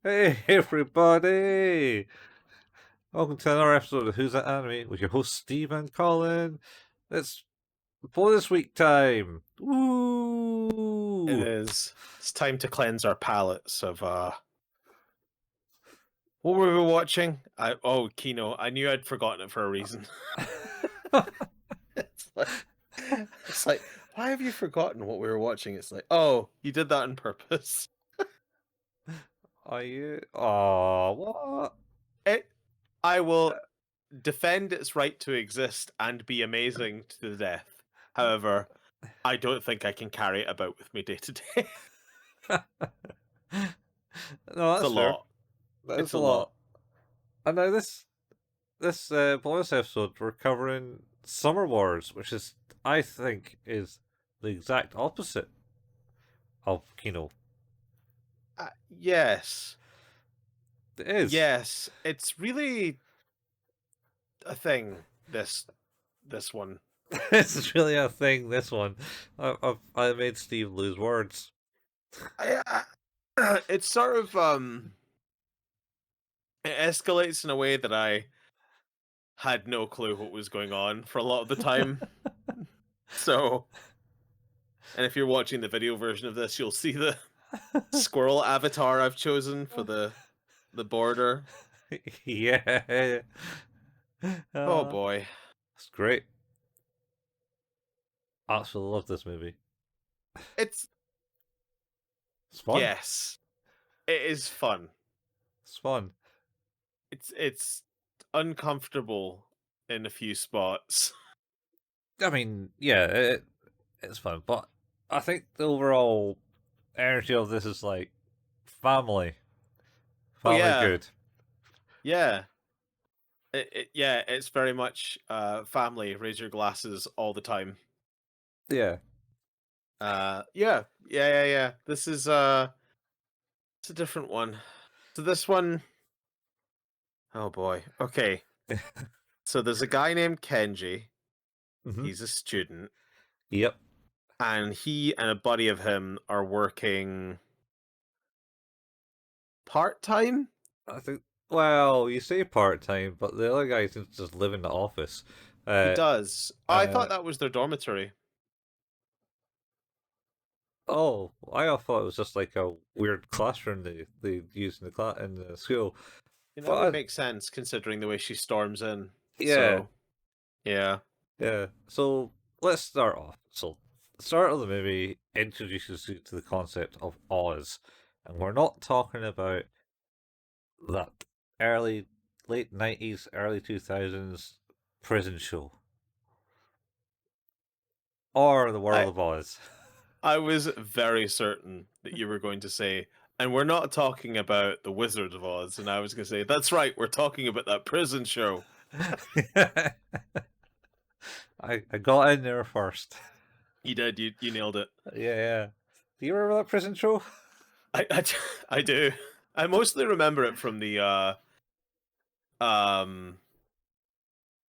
Hey everybody! Welcome to another episode of Who's That Anime with your hosts Steve and Colin. It's bonus week time! It Woo! is. It's time to cleanse our palates of what were we watching? Kino. I knew I'd forgotten it for a reason. it's like it's like, why have you forgotten what we were watching? It's like, oh, you did that on purpose. Are you? Oh, what? It I will defend its right to exist and be amazing to the death. However, I don't think I can carry it about with me day to day. No, It's a that's fair. lot. That is It's a a lot. lot. And now this bonus episode we're covering Summer Wars, which is I think is the exact opposite of Kino. Yes. It is. Yes. It's really a thing, this one. This is really a thing. This one, I made Steve lose words. It's sort of it escalates in a way that I had no clue what was going on for a lot of the time. So, and if you're watching the video version of this, you'll see the squirrel avatar I've chosen for the border. Yeah, Oh uh, boy. it's great. I absolutely love this movie. It's It's fun. yes. It is fun. It's fun. It's uncomfortable in a few spots. I mean, yeah, it's fun, but I think the overall energy of this is like family, Oh family yeah. good. Yeah. Yeah, it's very much family, raise your glasses all the time. Yeah, Yeah. This is it's a different one. So this one, oh boy. Okay. So there's a guy named Kenji. hmm He's a student, yep. and he and a buddy of him are working part-time. I think. Well, you say part time, but the other guy seems to just live in the office. He Uh, does. I uh, thought that was their dormitory. Oh, I thought it was just like a weird classroom they use in the in the school. That would But make sense considering the way she storms in. yeah, So, yeah. yeah. So let's start off. So the start of the movie introduces you to the concept of Oz, and we're not talking about that early, late 90s, early 2000s prison show or the I World of Oz. I was very certain that you were going to say, and we're not talking about the Wizard of Oz, and I was going to say, that's right, we're talking about that prison show. I got in there first. You did, you nailed it. Yeah, yeah. Do you remember that prison show? I, I do. I mostly remember it from the um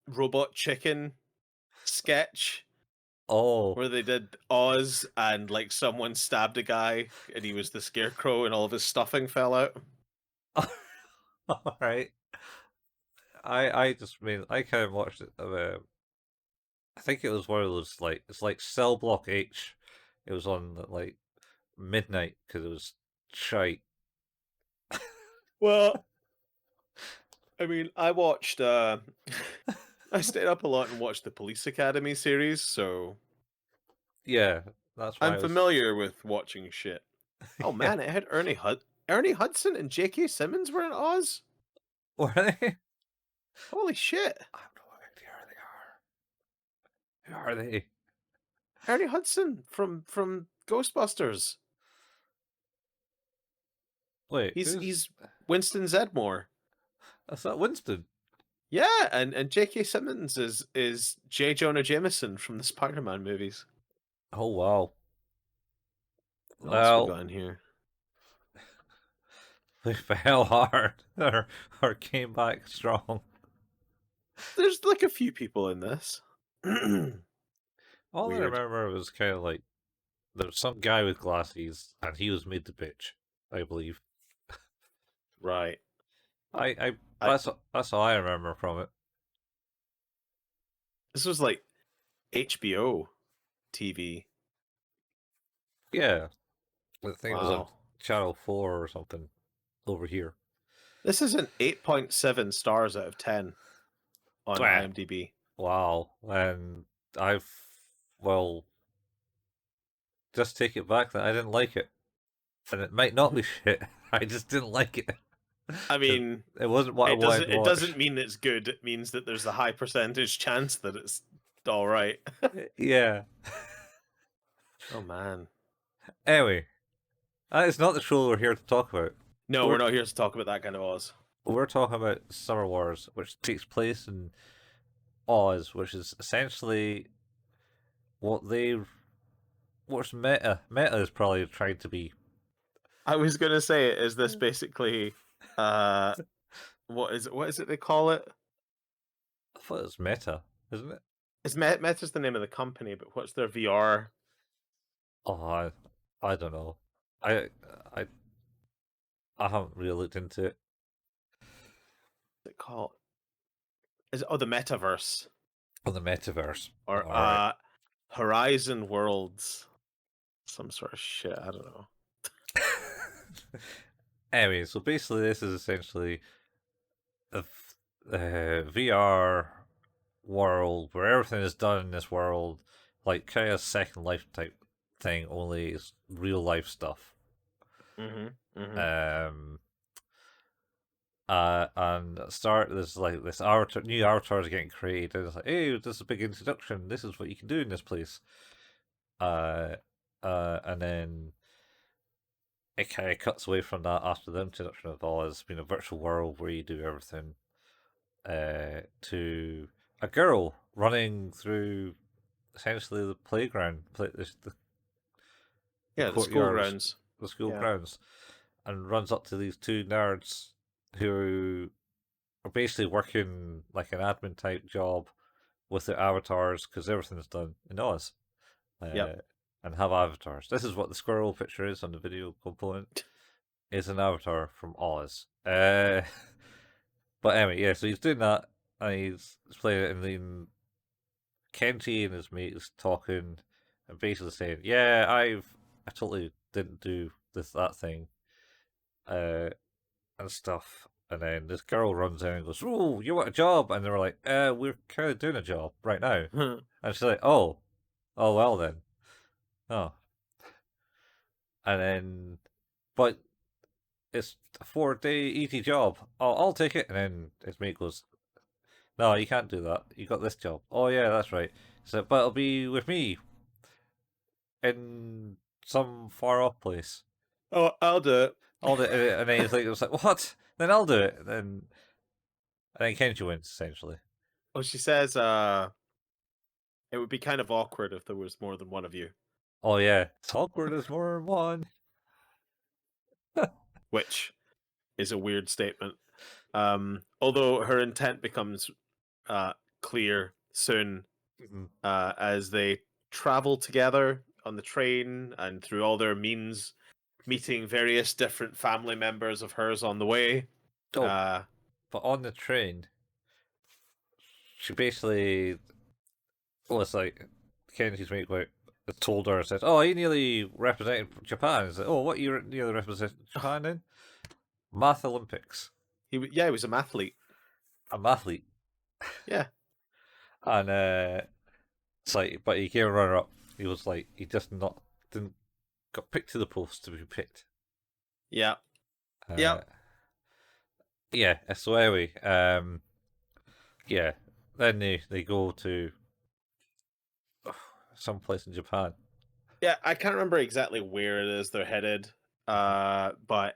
robot chicken sketch Oh, where they did Oz and like someone stabbed a guy and he was the scarecrow and all of his stuffing fell out. all right. I just mean I kind of watched it. I think it was one of those like it's like Cell Block H. It was on at, like midnight because it was shite. Well, I mean, I watched I stayed up a lot and watched the Police Academy series, so Yeah, that's why I'm I was. familiar with watching shit. Oh Yeah, man, it had Ernie Hudson and J.K. Simmons were in Oz. were they? Holy shit! I have no idea who they are. Who are they? Ernie Hudson from Ghostbusters. Wait, He's Winston Zedmore. that's not Winston. Yeah, and J.K. Simmons is J. Jonah Jameson from the Spider-Man movies. Oh wow. What else we Well, got in here? they fell hard or came back strong. There's like a few people in this. All I Weird. remember was kind of like there was some guy with glasses and he was made the bitch, I believe. Right. I I that's all I remember from it. This was like HBO TV. Yeah, I think it was on Wow. Channel 4 or something over here. This is an 8.7 stars out of 10 on Blah. IMDb. Wow, and I've well just take it back that I didn't like it, and it might not be shit. I just didn't like it. I 'Cause mean, it wasn't what I wanted to it doesn't watch. mean it's good. It means that there's a high percentage chance that it's all right. Yeah. Oh man. Anyway, that is not the show we're here to talk about. No, we're We're not here to talk about that kind of Oz. we're talking about Summer Wars, which takes place in Oz, which is essentially what they what's meta. Meta is probably trying to be. I was gonna say, is this basically uh what is it they call it? I thought it was meta, isn't it? Is Meta's the name of the company, but what's their VR? Oh, I don't know. I I I haven't really looked into it. What's it called? Is it, oh, the Metaverse On the metaverse. or All right. Horizon Worlds? Some sort of shit. I don't know. Anyway, so basically, this is essentially a VR world where everything is done in this world, like kind of Second Life type thing, only it's real life stuff. Mhm. Mhm. Um, and at the start there's like this avatar, new avatars are getting created, and it's like, hey, this is a big introduction. This is what you can do in this place. Uh, and then it kind of cuts away from that after the introduction of all as being a virtual world where you do everything. To a girl running through essentially the playground, the Yeah, the school courtyards, grounds. the school Yeah. grounds, and runs up to these two nerds who are basically working like an admin type job with their avatars because everything's done in Oz. Yep. Uh, and have avatars. This is what the squirrel picture is on the video component. Is an avatar from Oz. But anyway, yeah. So he's doing that, and he's playing it, and then Kenji and his mate is talking and basically saying, "Yeah, I totally didn't do that thing, uh, and stuff." And then this girl runs in and goes, "Oh, you want a job?" And they were like, we're kind of doing a job right now." And she's like, "Oh, well then, oh." And then, but it's a 4 day easy job. Oh, I'll take it. And then his mate goes, "No, you can't do that. You got this job." Oh yeah, that's right. So, but it'll be with me in some far off place. Oh, I'll do it. I'll do it. And then he's like, it was like, what? Then I'll do it. And then Kenji wins essentially. Well, she says, it would be kind of awkward if there was more than one of you, Oh yeah, it's awkward as more than one. which is a weird statement. Although her intent becomes uh, clear soon Mhm. as they travel together on the train and through all their means, meeting various different family members of hers on the way. Oh, Uh, but on the train, she basically was like, Kenji's mate like told her, said, "Oh, he nearly represented Japan." He's like, "Oh, what you nearly represented Japan in?" Math Olympics. he was a mathlete. I'm an athlete. Yeah, And it's like, but he came runner up. He was like, he just not didn't got picked to the post to be picked. yeah, yeah. Uh, yeah. So anyway, yeah. Then they go to some place in Japan. Yeah, I can't remember exactly where it is they're headed. But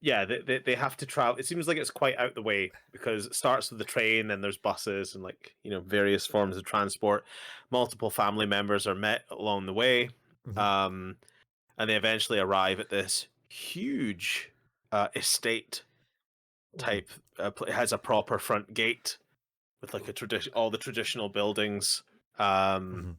yeah, they have to travel. It seems like it's quite out the way because it starts with the train, and there's buses and like various forms of transport. Multiple family members are met along the way, Mhm. um, and they eventually arrive at this huge estate Mhm. type. It has a proper front gate with like all the traditional buildings. Um, Mhm.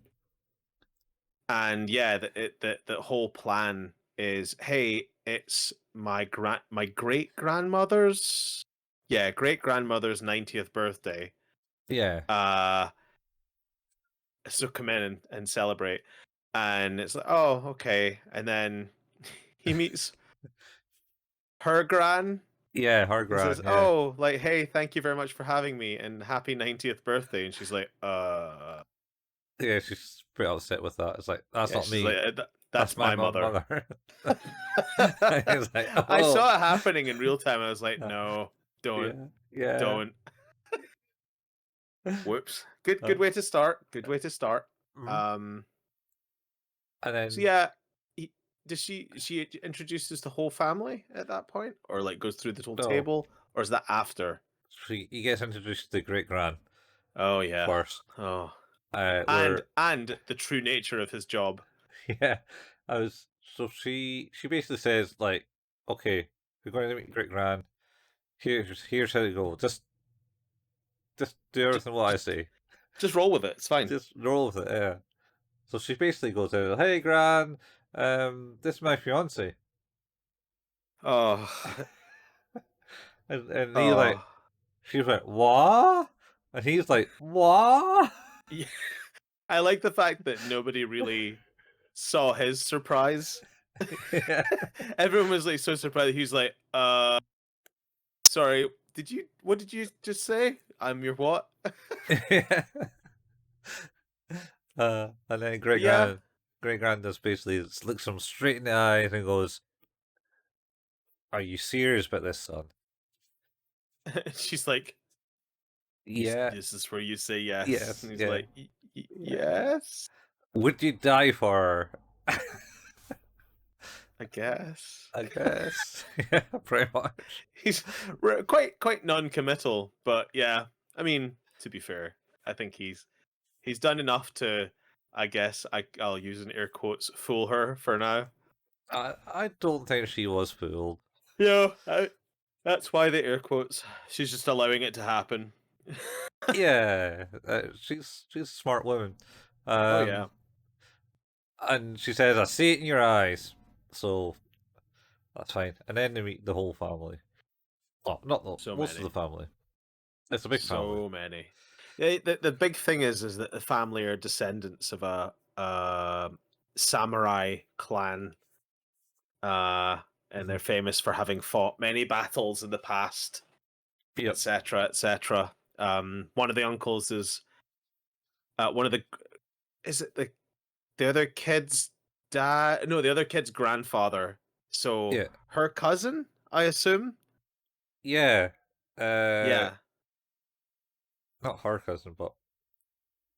and yeah, the whole plan is, hey, it's my great grandmother's, yeah, great grandmother's 90th birthday. Yeah. So come in and celebrate, and it's like, oh, okay, and then he meets her gran Yeah, her and says, grand, yeah. oh, like, hey, thank you very much for having me and happy 90th birthday, and she's like, Yeah, she's pretty upset with that. It's like, that's yeah, not she's like, me. That's that's my my mother. mother. It's like, I oh, saw it happening in real time. I was like, uh, no, don't, yeah, yeah. don't. Whoops. Good Uh, way to start. Good way to start. mhm. Um. And So then, yeah, he, does she introduces the whole family at that point, or like goes through the whole no, table, or is that after? he gets introduced to the great grand Oh yeah. first. Oh, Where, and the true nature of his job. yeah, so she basically says, like, okay, we're going to meet great grand. Here's how to go. Just do Just everything what I just say. just roll with it. It's fine. Just roll with it, yeah. So she basically goes out, hey, Gran, this is my fiance. Oh, And he's like, oh. she's like, what? And he's like, what? Yeah. I like the fact that nobody really saw his surprise. Yeah. Everyone was like so surprised. He was like, sorry, what did you just say? I'm your what? Yeah. And then Yeah. Great Grand just basically looks him straight in the eyes and goes, are you serious about this, son? She's like, Yeah. this is where you say yes. Yes. And he's Yeah. like, Yeah. yes, Would you die for her? I guess. I guess. Yeah, pretty much. He's quite non-committal, but yeah. I mean, to be fair, I think he's done enough to, I guess I'll use in air quotes, fool her for now. I don't think she was fooled. Yeah, that's why the air quotes. She's just allowing it to happen. Yeah, she's a smart woman. Oh yeah, Um, and she says, "I see it in your eyes," so that's fine. And then they meet the whole family. Oh, not the so most of many, the family. It's a big family. so many. Yeah, the big thing is that the family are descendants of a samurai clan, uh, and Hmm. they're famous for having fought many battles in the past, Yep. etc., etc. One of the uncles is one of the is it the other kid's dad? No, the other kid's grandfather. So Yeah. her cousin, I assume. Yeah. Uh, Yeah, not her cousin, but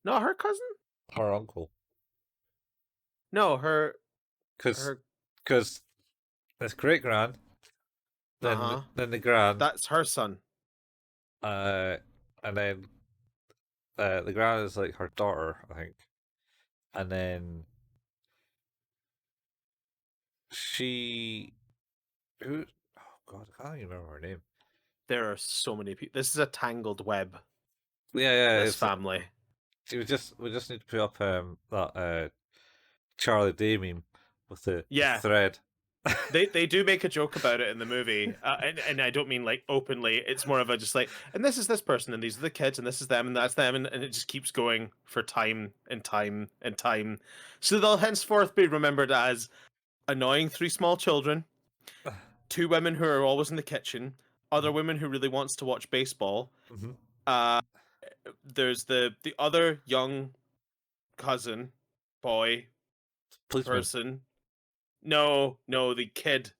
not her cousin. her uncle. No, her Cause, her. cause it's great grand, Uh huh. then the grand, That's her son. uh, and then the grand is like her daughter, I think, and then she who oh god, I can't even remember her name. There are so many people. This is a tangled web. Yeah, yeah, This it's family. we just need to put up that Charlie Day meme with the Yeah, thread. they do make a joke about it in the movie, and I don't mean like openly. It's more of a just like, and this is this person, and these are the kids, and this is them, and that's them, and it just keeps going for time and time and time. So they'll henceforth be remembered as annoying three small children, two women who are always in the kitchen, other women who really wants to watch baseball. Hmm. Uh, there's the other young cousin, boy, Policeman. person. No, no, the kid.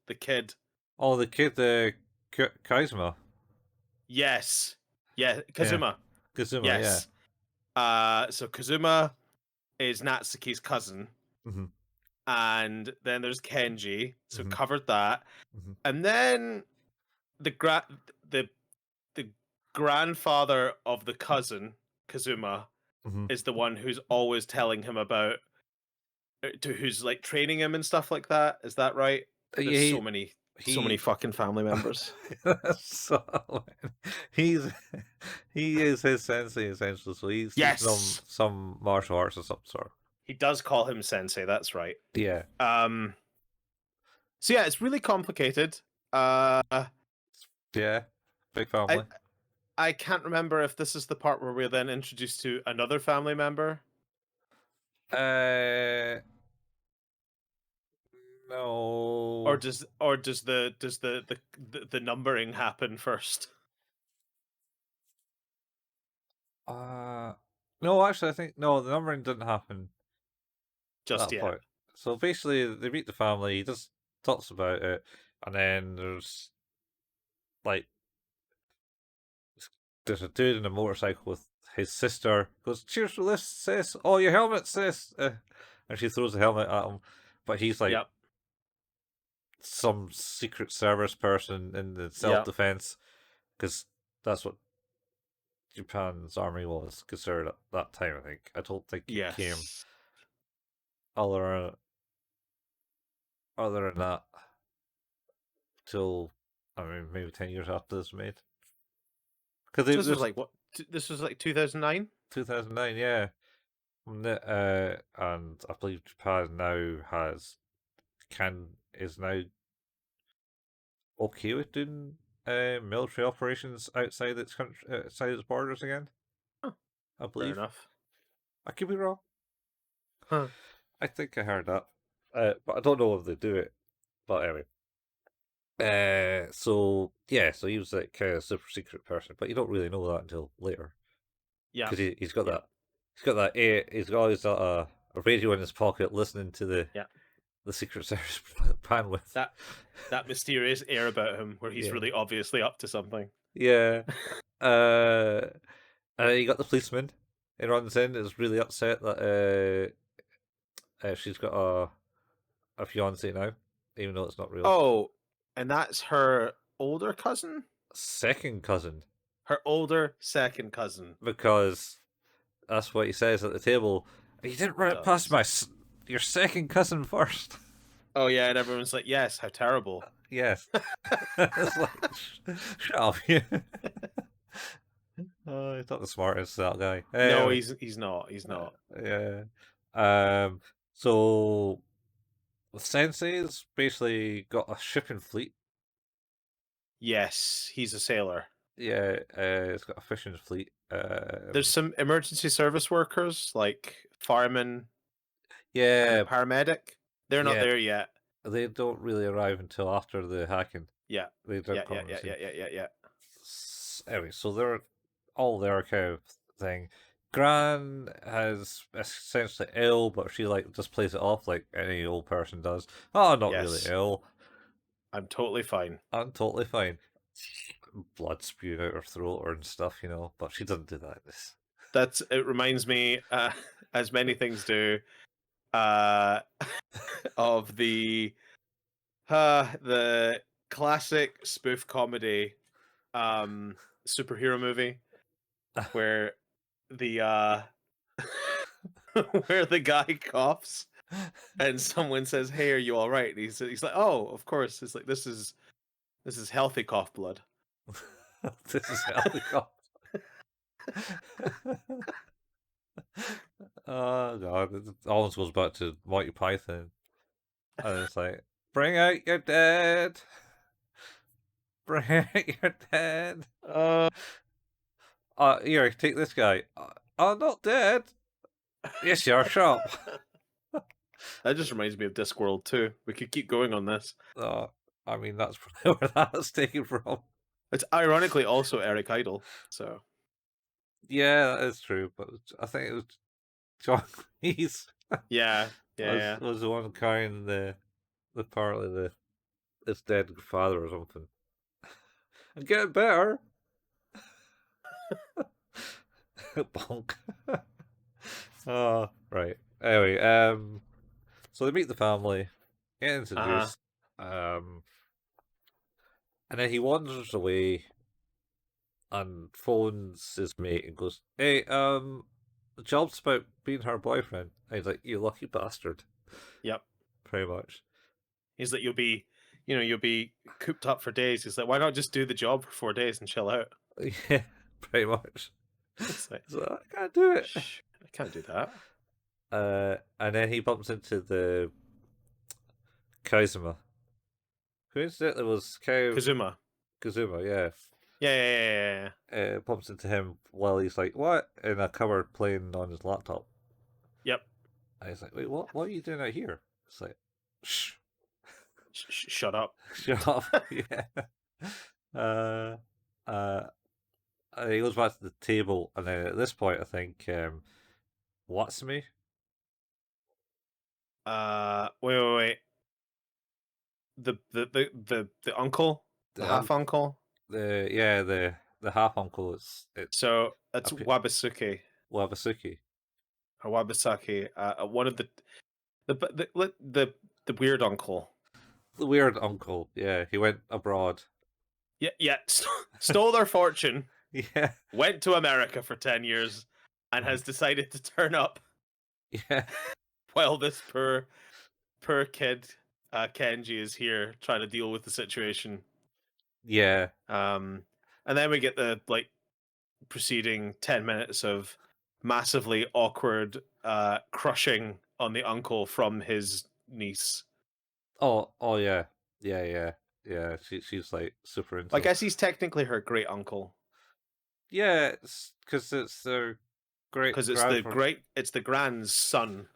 Oh, the kid, the Kaizuma. Yes, yeah, Yeah, Kazuma. Kazuma. Yeah. Yes. So Kazuma is Natsuki's cousin, Hmm. and then there's Kenji. So Hmm. covered that, Hmm. and then the gra- the the grandfather of the cousin Kazuma Hmm. is the one who's always telling him about to who's like training him and stuff like that. Is that right? There's Yeah, so many he fucking family members. so he's he is his sensei essentially, so he's teaching them Yes, some martial arts of some sort. he does call him sensei. That's right. Yeah. Um, So yeah, it's really complicated. I Yeah, big family. I can't remember if this is the part where we're then introduced to another family member, Uh, or no. does the numbering happen first? Uh, no, actually, I think no. The numbering didn't happen at Just that yet. point. So basically, they meet the family. He just talks about it, and then like there's a dude in a motorcycle with his sister. Goes, "Cheers for this, sis! Oh, your helmet, sis!" And she throws the helmet at him, but he's like Yep. some secret service person in the self Yep. defense because that's what Japan's army was considered at that time. I think. I don't think it came Yes. other other than that till I mean maybe 10 years after this was made. Because So this was there's like what? This was like 2009. 2009, yeah. And I believe Japan now is now okay with doing military operations outside its country, outside its borders again. Huh, I fair believe. enough. I could be wrong. Huh. I think I heard that, but I don't know if they do it. But anyway, so yeah, so he was like kind of super secret person, but you don't really know that until later Yep. because he's got Yep. that, he's always got a radio in his pocket listening to Yep. the Secret Service bandwidth. That that mysterious air about him, where he's Yeah, really obviously up to something. yeah. Uh, and then you got the policeman. He runs in, is really upset that she's got a fiance now, even though it's not real. Oh, and that's her older cousin, Second cousin, her older second cousin. because that's what he says at the table. You didn't run it past Does. your second cousin first. Oh yeah, and everyone's like, "Yes, how terrible." Yes, it's like shut up, you. Oh, he's not the smartest, that guy. No, Anyway, he's not. He's uh, not. yeah. So Sensei's basically got a shipping fleet. Yes, he's a sailor. Yeah, it's got a fishing fleet. There's some emergency service workers like firemen and a Yeah, paramedic. They're not yeah. there yet. They don't really arrive until after the hacking. Yeah. They don't Yeah, come yeah, on the yeah, yeah, scene. yeah, yeah, yeah. Anyway, so they're all their kind of thing. Gran has essentially ill, but she like just plays it off like any old person does. Oh, I'm not really Yes. ill. I'm totally fine. I'm totally fine. Blood spewing out her throat or and stuff, but she doesn't do that. It reminds me, as many things do, uh of the classic spoof comedy superhero movie where the where the guy coughs and someone says, "Hey, are you all right?" And he's like, "Oh, of course." It's like this is healthy cough blood. This is healthy cough. Oh god, it almost goes back to Monty Python. And it's like, bring out your dead. Bring out your dead. Uh, Here, take this guy. I'm not dead. Yes, you are. Shut up. that just reminds me of Discworld too. We could keep going on this. Uh, I mean, that's probably where that's taken from. It's ironically also Eric Idle. So Yeah, that is true, but I think it was John Cleese yeah, yeah, yeah. was the one carrying the part of his dead father or something. And get better. Bonk. Oh, right. Anyway, so they meet the family, get Uh-huh. introduced, um, and then he wanders away and phones his mate and goes, "Hey, the job's about being her boyfriend." And he's like, "You lucky bastard," Yep. pretty much. He's like, you'll be cooped up for days. He's like, why not just do the job for 4 days and chill out? Yeah, pretty much. It's like, So I can't do it. shh, I can't do that. And then he bumps into the Kazuma, coincidentally was kind of Kazuma. Kazuma, yeah. Yeah. Bumps into him while he's like, what? In a cupboard playing on his laptop. Yep. And he's like, wait, what are you doing out here? It's like, shh, Shut up. shut up. Yeah. Uh, uh, and he goes back to the table, and then at this point, I think, what's me? Wait. The uncle, the The half uncle. the half uncle is it's So that's a Wabasuke Wabasuki, or Wabasaki. One of the weird uncle. the weird uncle. Yeah, he went abroad. Yeah. Stole their fortune, Yeah, went to America for 10 years, and has decided to turn up yeah, while this poor kid Kenji is here trying to deal with the situation. yeah. And then we get the preceding 10 minutes of massively awkward crushing on the uncle from his niece. Oh yeah. She's like super Well, into I him. guess he's technically her great uncle Yeah, it's because it's their great because grandfather, it's the grandson,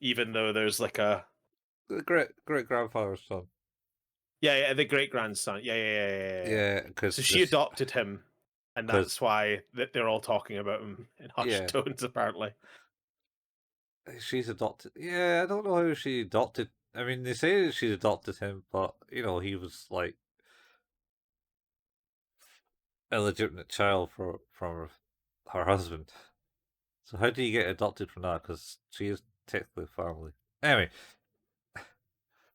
even though there's like a the great grandfather's son. yeah the great grandson yeah. Yeah, So because she this adopted him, and because that's why they're all talking about him in hushed yeah, tones apparently. she's adopted. Yeah, I don't know how she adopted. I mean, they say she adopted him, but he was like illegitimate child from her husband. So how do you get adopted from that? Because she is technically family. Anyway,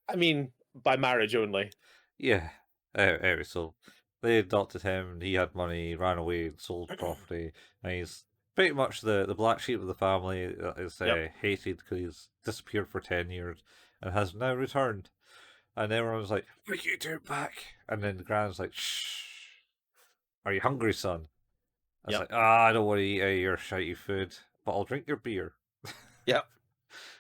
I mean, by marriage only. yeah. Anyway, so they adopted him, and he had money, he ran away, and sold property, and he's pretty much the black sheep of the family that is Yep. hated because he's disappeared for 10 years and has now returned. And everyone's like, "What are you doing back?" And then the grand's like, "Shh, are you hungry, son?" I was Yep. like, "I don't want to eat your shitey food, but I'll drink your beer." Yep.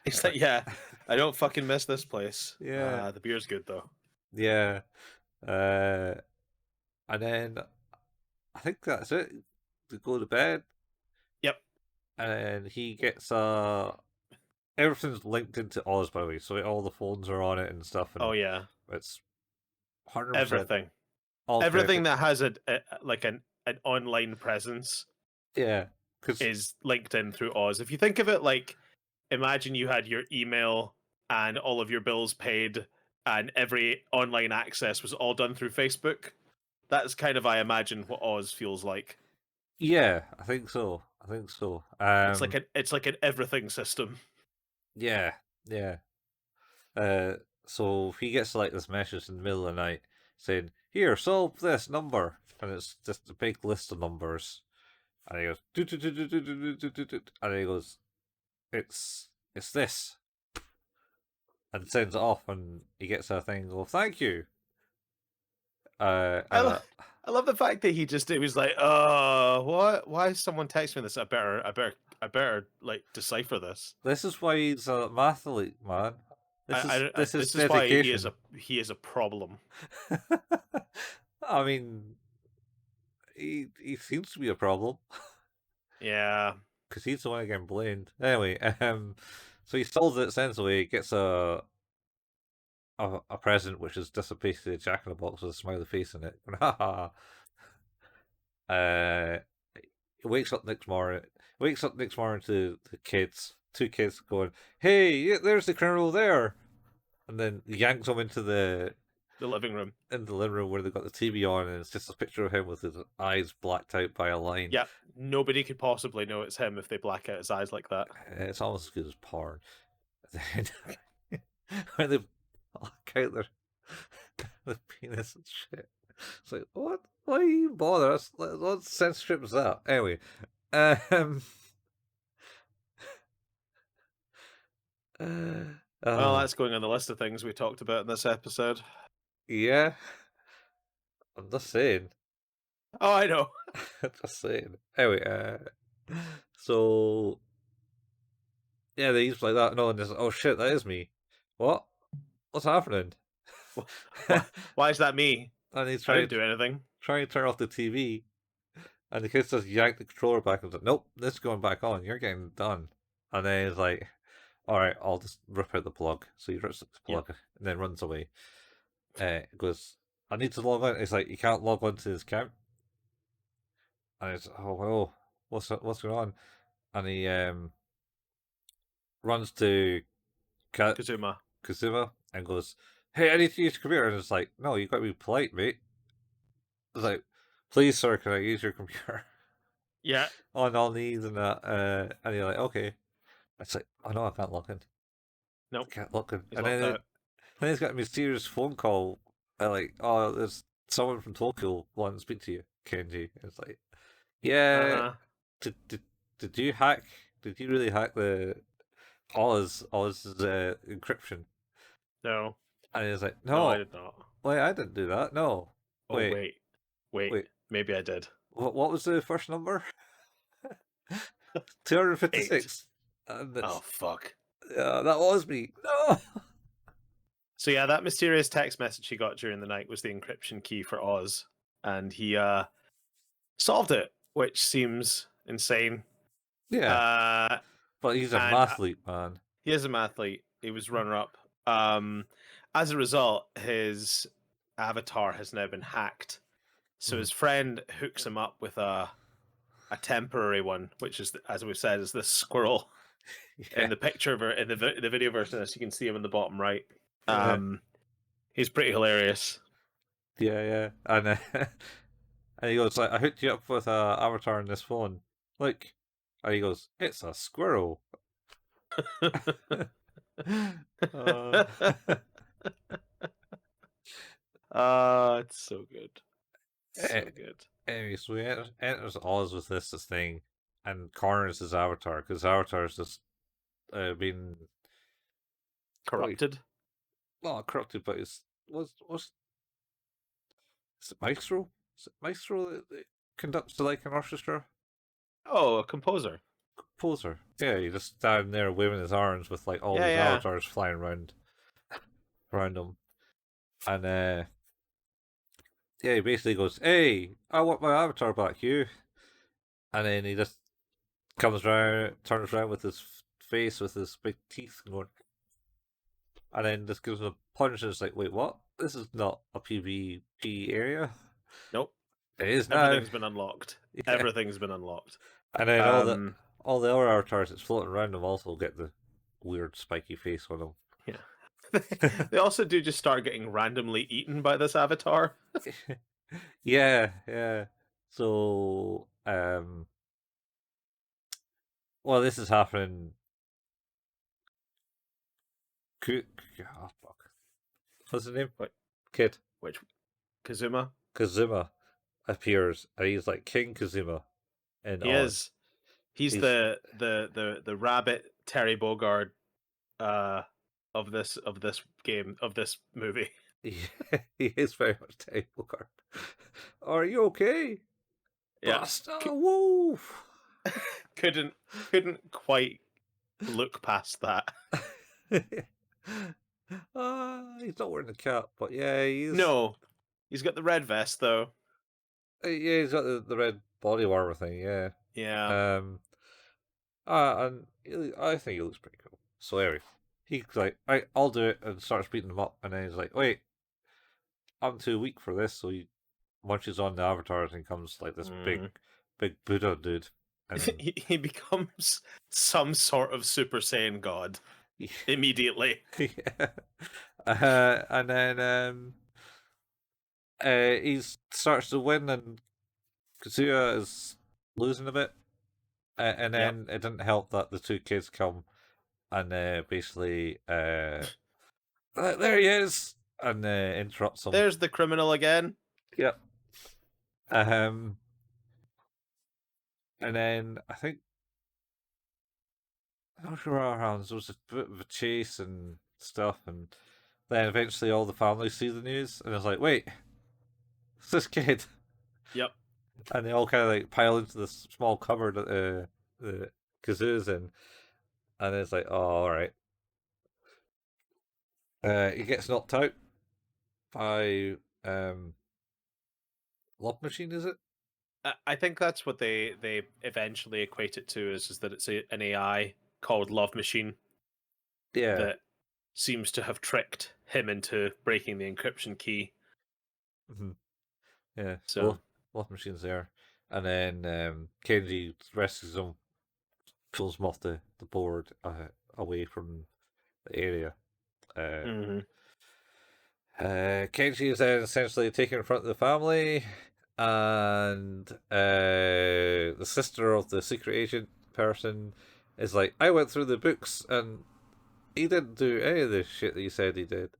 He's like, Like, yeah, I don't fucking miss this place. yeah, The beer's good though. yeah. Uh, and then I think that's it. To go to bed, Yep. and he gets everything's linked into Oz, by the way, so all the phones are on it and stuff, Oh and yeah. it's 100% Everything. all Everything connected. that has like an online presence Yeah, because is linked in through Oz. If you think of it like, imagine you had your email and all of your bills paid, and every online access was all done through Facebook. That's kind of, I imagine, what Oz feels like. yeah, I think so. I think so. It's like an everything system. Yeah, yeah. Uh, so he gets like this message in the middle of the night saying, "Here, solve this number," and it's just a big list of numbers. And he goes, "Do, do, do, do, do, do, do, do, do," and he goes, "It's this," and sends it off, and he gets a thing. Well, thank you. I, And lo- I love the fact that it was like, what? Why is someone texting me this? I better like decipher this. this is why he's a mathlete, man. This is This is why dedication. he is a problem. I mean, he seems to be a problem. Yeah. Because he's the one getting blamed. Anyway, so he solves it sensibly, gets a present which is just basically a Jack in the Box with a smiley face in it. uh, he wakes up next morning to the kids, two kids going, "Hey, there's the criminal there," and then he yanks him The living room. in the living room where they've got the TV on, and it's just a picture of him with his eyes blacked out by a line. Yeah. Nobody could possibly know it's him if they black out his eyes like that. It's almost as good as porn. When they black out their penis and shit. It's like, what? Why you bother? What censorship is that? Anyway, um, Well, oh that's going on the list of things we talked about in this episode. yeah, I'm just saying, Oh, I know. just saying. Anyway, so yeah, they used like that. No, and just oh shit, that is me. What? What's happening? Why? Why is that me? And he's I didn't do anything. trying to turn off the TV, and the kid just yanked the controller back and was like, "Nope, this is going back on. You're getting done." And then he's like, "All right, I'll just rip out the plug." So he rips out the Yep. plug and then runs away. Goes, "I need to log on." It's like you can't log onto his account, and it's oh well, what's going on? And he runs to Kazuma. Kazuma and goes, "Hey, I need to use your computer." And it's like, "No, you got to be polite, mate." It's like, "Please, sir, can I use your computer?" Yeah. On all knees and that. And you're like, "Okay." It's like, "Oh no, I can't log in. I Nope. can't log in." He's And locked out. then he's got a mysterious phone call. Like, "Oh, there's someone from Tokyo wanting to speak to you, Kenji." It's like, Uh "Yeah, huh. did did did you hack? Did you really hack the Oz's encryption?" No. And he's like, No, I "No, did not. wait, I didn't do that. No, Oh wait, wait. Wait. wait. Maybe I did. What was the first number? Eight. 256." And Oh it's fuck. that was me. No. So yeah, that mysterious text message he got during the night was the encryption key for Oz, and he solved it, which seems insane. Yeah, Uh, but he's a and mathlete, man. he is a mathlete. He was runner up. As a result, his avatar has now been hacked. So Mm. his friend hooks him up with a temporary one, which is, as we've said, is this squirrel Yeah, in the picture in the video version of this. You can see him in the bottom right. yeah, He's pretty hilarious. yeah. And and he goes like, "I hooked you up with a avatar on this phone. Look," and he goes, "It's a squirrel." uh, It's so good. So eh, good. anyway, so he enters Oz with this thing and corners his avatar because avatar's just been oh, Corrupted. not corrupted, but it's was is it Maestro? Is it Maestro that conducts like an orchestra? Oh, a composer. Poser. Yeah, he just standing there waving his arms with like all Yeah, these yeah. avatars flying around him. And yeah, he basically goes, "Hey, I want my avatar back, you." And then he just comes around, turns around with his face with his big teeth going, and then just gives him a punch. And it's like, "Wait, what? This is not a PvP area. Nope. It is now." Everything's been unlocked. Yeah. Everything's been unlocked. And then Um, all the other avatars that's floating around him also get the weird spiky face on yeah. They also do just start getting randomly eaten by this avatar. them. Yeah. So, well, this is happening. Oh, fuck. What's his name? What? Kid. Which Kazuma? Kazuma appears, and he's like King Kazuma in He Oz. is. He's He's the rabbit Terry Bogard uh of this game of this movie. he is very much Teddy Bogart. Are you okay, Yeah. Buster Wolf? couldn't couldn't quite look past that. He's not wearing the cap, but yeah, No. He's got the red vest though. yeah, he's got the red body armor thing, yeah. Yeah. Um, and I think he looks pretty cool. So anyway, he's like, I'll do it, and starts beating him up, and then he's like, wait, I'm too weak for this. So he munches on the avatars and becomes like this Mhm. big Buddha dude, and He becomes some sort of Super Saiyan god immediately. yeah, and then he starts to win, and Kazuya is losing a bit. And Yep. then it didn't help that the two kids come and basically there he is, and interrupts him. There's the criminal again. Yep. Um, and then I think I'm not sure what happens. There was a bit of a chase and stuff, and then eventually all the family see the news, and it's like, wait, it's this kid, Yep. and they all kind of like pile into this small cupboard that the Kazoo's in, and it's like, oh, all right. He gets knocked out, by Love Machine, is it? I think that's what they eventually equate it to is that it's an AI called Love Machine Yeah. that seems to have tricked him into breaking the encryption key. Hmm. Yeah. So, Love Machine's there. And then Kenji rescues him, pulls him off the board away from the area. Uh, mhm. Kenji is then essentially taken in front of the family, and the sister of the secret agent person is like, I went through the books and he didn't do any of the shit that you said he did.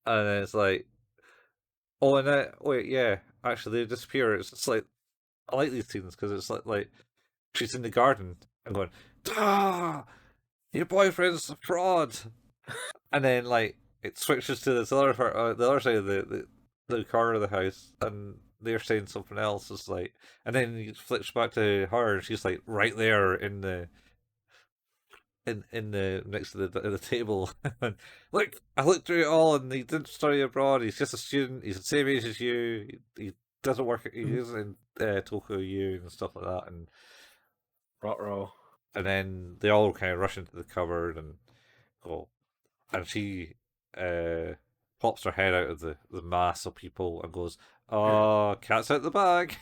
And then it's like, oh, and wait, yeah, actually, they disappear. It's just like, I like these scenes because it's like she's in the garden and going, ah, your boyfriend's a fraud. And then like it switches to this other part, the other side of the corner of the house, and they're saying something else. It's like, and then it flips back to her, and she's like right there in the next to the table. And look, I looked through it all, and he didn't study abroad. He's just a student. He's the same age as you. He doesn't work. He isn't in Tokyo U and stuff like that. Rot-row. And then they all kind of rush into the cupboard and go, and she uh, pops her head out of the mass of people and goes, "Oh, cat's out the bag."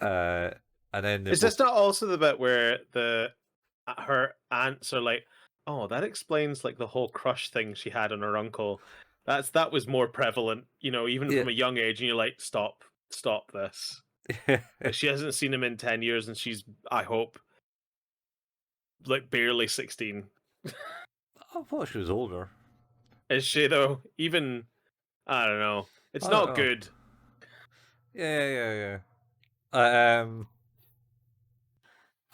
Uh, and then they Is both, this not also the bit where her aunts are like, "Oh, that explains like the whole crush thing she had on her uncle." That was more prevalent, even yeah, from a young age, and you're like, stop this. Like she hasn't seen him in 10 years, and she's, I hope, like barely 16. I thought she was older. Is she though? Even I don't know. It's I don't not know. good. Yeah. Um,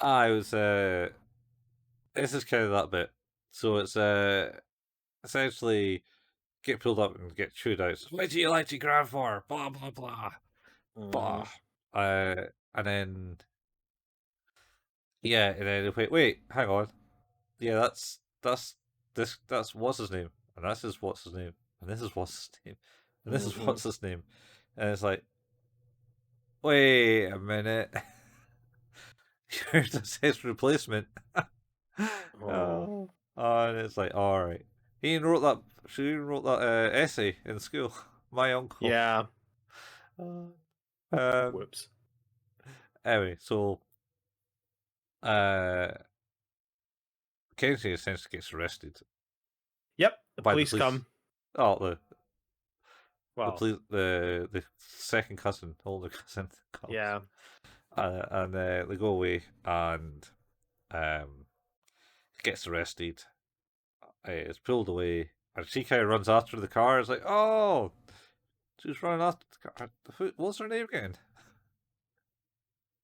I was this is kind of that bit. So it's essentially get pulled up and get chewed out. What do you like to grab for? Blah blah blah Hmm. blah. And then yeah, and then wait, hang on. Yeah, that's what's his name, and that's his what's his name, and this is what's his name, and this is Hmm. what's his name, and it's like, wait a minute, you're just his replacement. Oh, Oh, and it's like, all right, he even wrote that. She even wrote that essay in school. My uncle. yeah. Uh, um. Whoops. Anyway, so uh, Kenji essentially gets arrested Yep. The by the police police. come. Oh, Well, the second cousin, older cousin comes, yeah. and they go away, and um, gets arrested. Is pulled away, and she kind of runs after the car. It's like, oh, she's running after the car. What's her name again?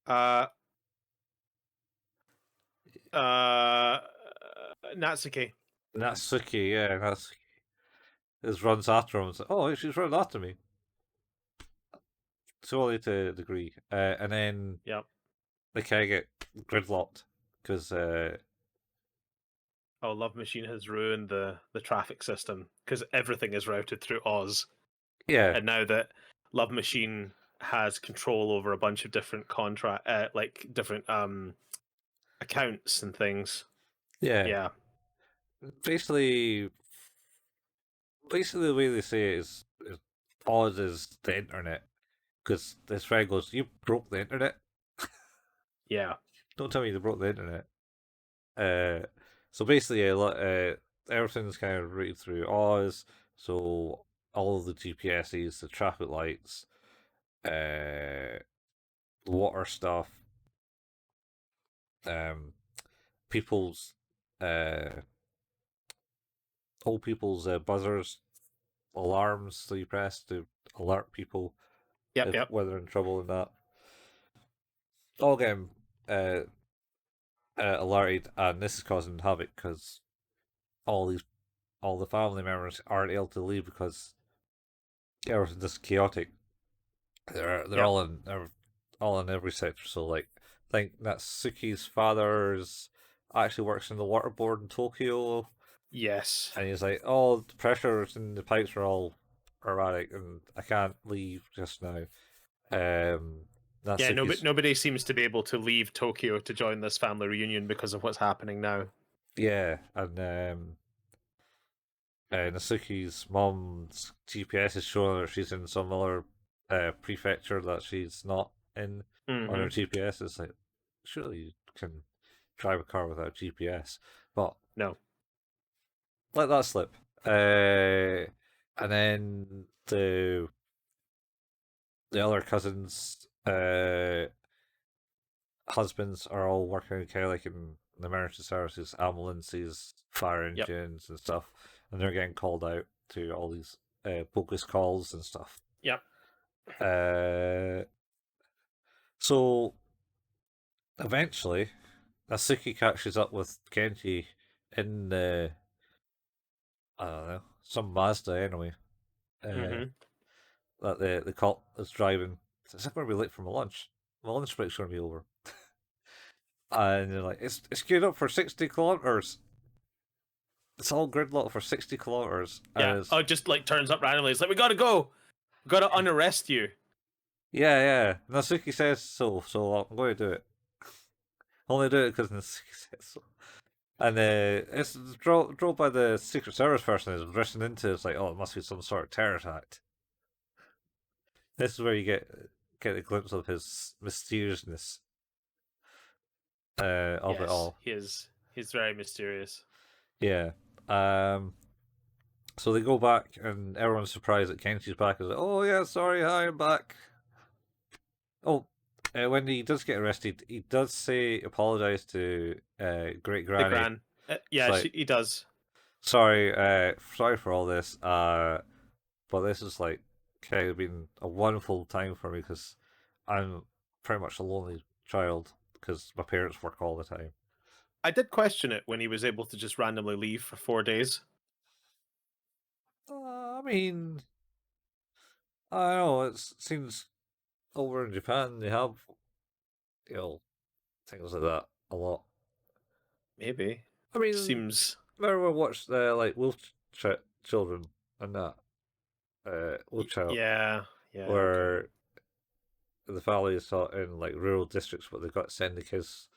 Uh. Uh. Natsuki. Natsuki. Yeah, Natsuki is runs after him. It's like, oh, she's running after me. Solely to a degree, and then Yep. they kind of get gridlocked because Oh, Love Machine has ruined the traffic system because everything is routed through Oz, yeah, and now that Love Machine has control over a bunch of different like different accounts and things. yeah. Yeah. Basically, the way they say it is Oz is the internet. Because this friend goes, "You broke the internet? Yeah. Don't tell me you broke the internet." So basically, everything's kind of routed through Oz. So all of the GPSs, the traffic lights, uh, water stuff, um, people's, uh, old people's buzzers, alarms. So you press to alert people Yep. if Yep. whether they're in trouble and that. All getting uh, alerted, and this is causing havoc because all the family members aren't able to leave because everything's just chaotic. They're Yep. all in every sector. So like, I think Natsuki's father's actually works in the water board in Tokyo. Yes. And he's like, "Oh, the pressures in the pipes are all erratic, and I can't leave just now." Yeah, Natsuki's nobody seems to be able to leave Tokyo to join this family reunion because of what's happening now. yeah, and Natsuki's mom's GPS is showing that she's in some other prefecture that she's not in on her Hmm. GPS. It's like, surely you can drive a car without GPS, but No. let that slip. And then the other cousins' husbands are all working kind of like in the emergency services, ambulances, fire Yep. engines, and stuff, and they're getting called out to all these bogus calls and stuff. Yep. Uh, so eventually, Asuki catches up with Kenji in the I don't know some Mazda anyway. Uh, Hmm. that the cop is driving. Says, "I'm going to be late for my lunch. My lunch break's going to be over." And they're like, "It's geared up for 60 kilometers. It's all gridlock for 60 kilometers." Yeah. And it's Oh, it just like turns up randomly. It's like, we gotta go. We gotta unarrest you. yeah, yeah. Natsuki says so, so I'm going to do it. Only do it because Natsuki says so. And it's drove by the Secret Service person is rushing into. It's like, oh, it must be some sort of terror attack. This is where you get a glimpse of his mysteriousness of it Yes, all. he is. He's very mysterious. Yeah. Um. So they go back, and everyone's surprised that Kenji's back. Is like, oh yeah, sorry, hi, I'm back. Oh, when he does get arrested, he does say apologize to Great The Granny. Gran. It's Yeah, like, he does. sorry, sorry for all this. But this is like kind of been a wonderful time for me because I'm pretty much a lonely child because my parents work all the time. I did question it when he was able to just randomly leave for 4 days. I mean, I don't know. It seems over in Japan they have you know things like that a lot. Maybe. I mean, Seems. remember watched like wheelchair children and that wheelchair Yeah. Yeah. Okay. where the family is taught in like rural districts, but they've got to send the kids